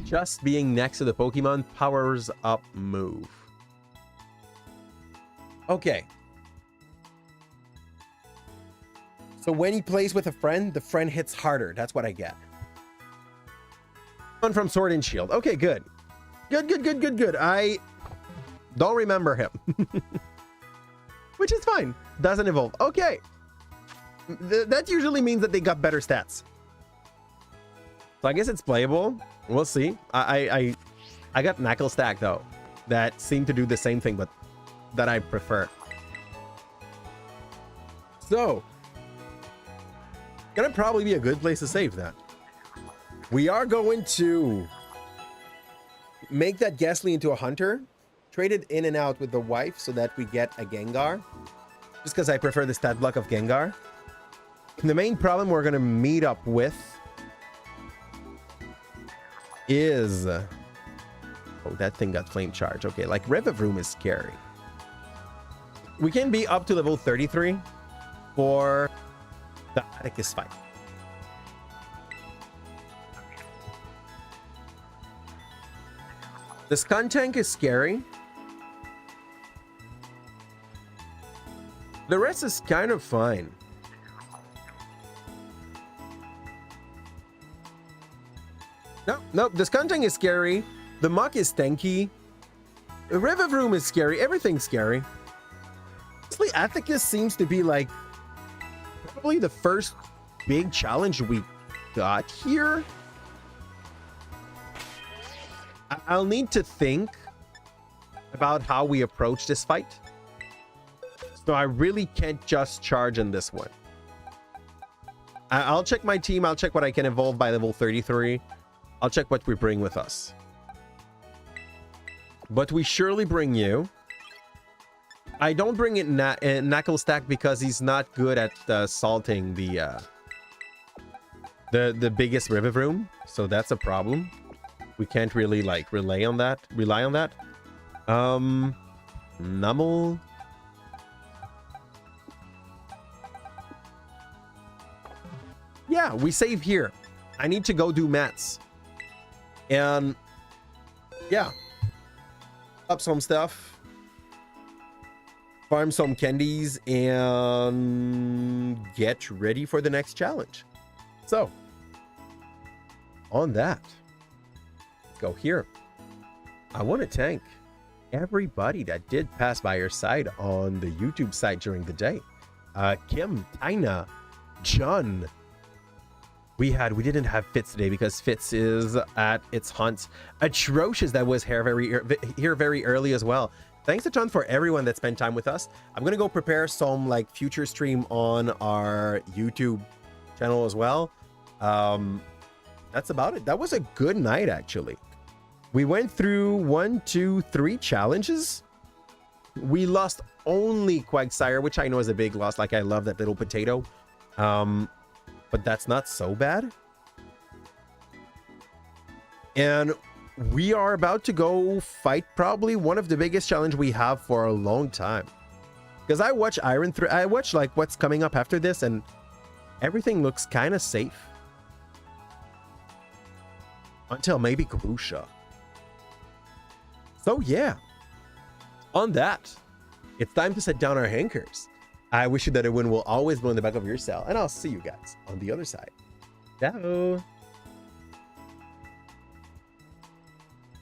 Just being next to the Pokemon powers up move. Okay. So when he plays with a friend, the friend hits harder. That's what I get. One from Sword and Shield. Okay, good. Good. I don't remember him. Which is fine. Doesn't evolve. Okay. That usually means that they got better stats. So I guess it's playable. We'll see. I got Knuckle Stack though. That seemed to do the same thing, but that I prefer. So gonna probably be a good place to save that. We are going to make that Ghastly into a hunter, trade it in and out with the wife so that we get a Gengar, just because I prefer the stat block of Gengar. And the main problem we're gonna meet up with is oh, that thing got flame charge. Okay, like Revavroom is scary. We can be up to level 33 for the Atticus fight. The Skuntank is scary. The rest is kind of fine. Nope, the Skuntank is scary. The Muck is stanky. The Revavroom is scary. Everything's scary. Honestly, Atticus seems to be like probably the first big challenge we got here. I'll need to think about how we approach this fight. So I really can't just charge on this one. I'll check my team. I'll check what I can evolve by level 33. I'll check what we bring with us. But we surely bring you. I don't bring it Knuckle Stack because he's not good at salting the biggest Revavroom, so that's a problem. We can't really like rely on that. Nummel. Yeah, we save here. I need to go do mats. And yeah, up some stuff. Farm some candies and get ready for the next challenge. So, on that, let's go here. I want to thank everybody that did pass by your side on the YouTube site during the day. Kim, Tina, John. We didn't have Fitz today because Fitz is at its hunt. Atrocious that was here very early as well. Thanks a ton for everyone that spent time with us. I'm gonna go prepare some like future stream on our YouTube channel as well. That's about it. That was a good night actually. We went through 1, 2, 3 challenges. We lost only Quagsire, which I know is a big loss. Like I love that little potato. But that's not so bad. And we are about to go fight probably one of the biggest challenge we have for a long time. Because I watch I watch like what's coming up after this, and everything looks kind of safe. Until maybe Grusha. So yeah. On that, it's time to set down our anchors. I wish you that a win will always blow in the back of your cell, and I'll see you guys on the other side. Ciao.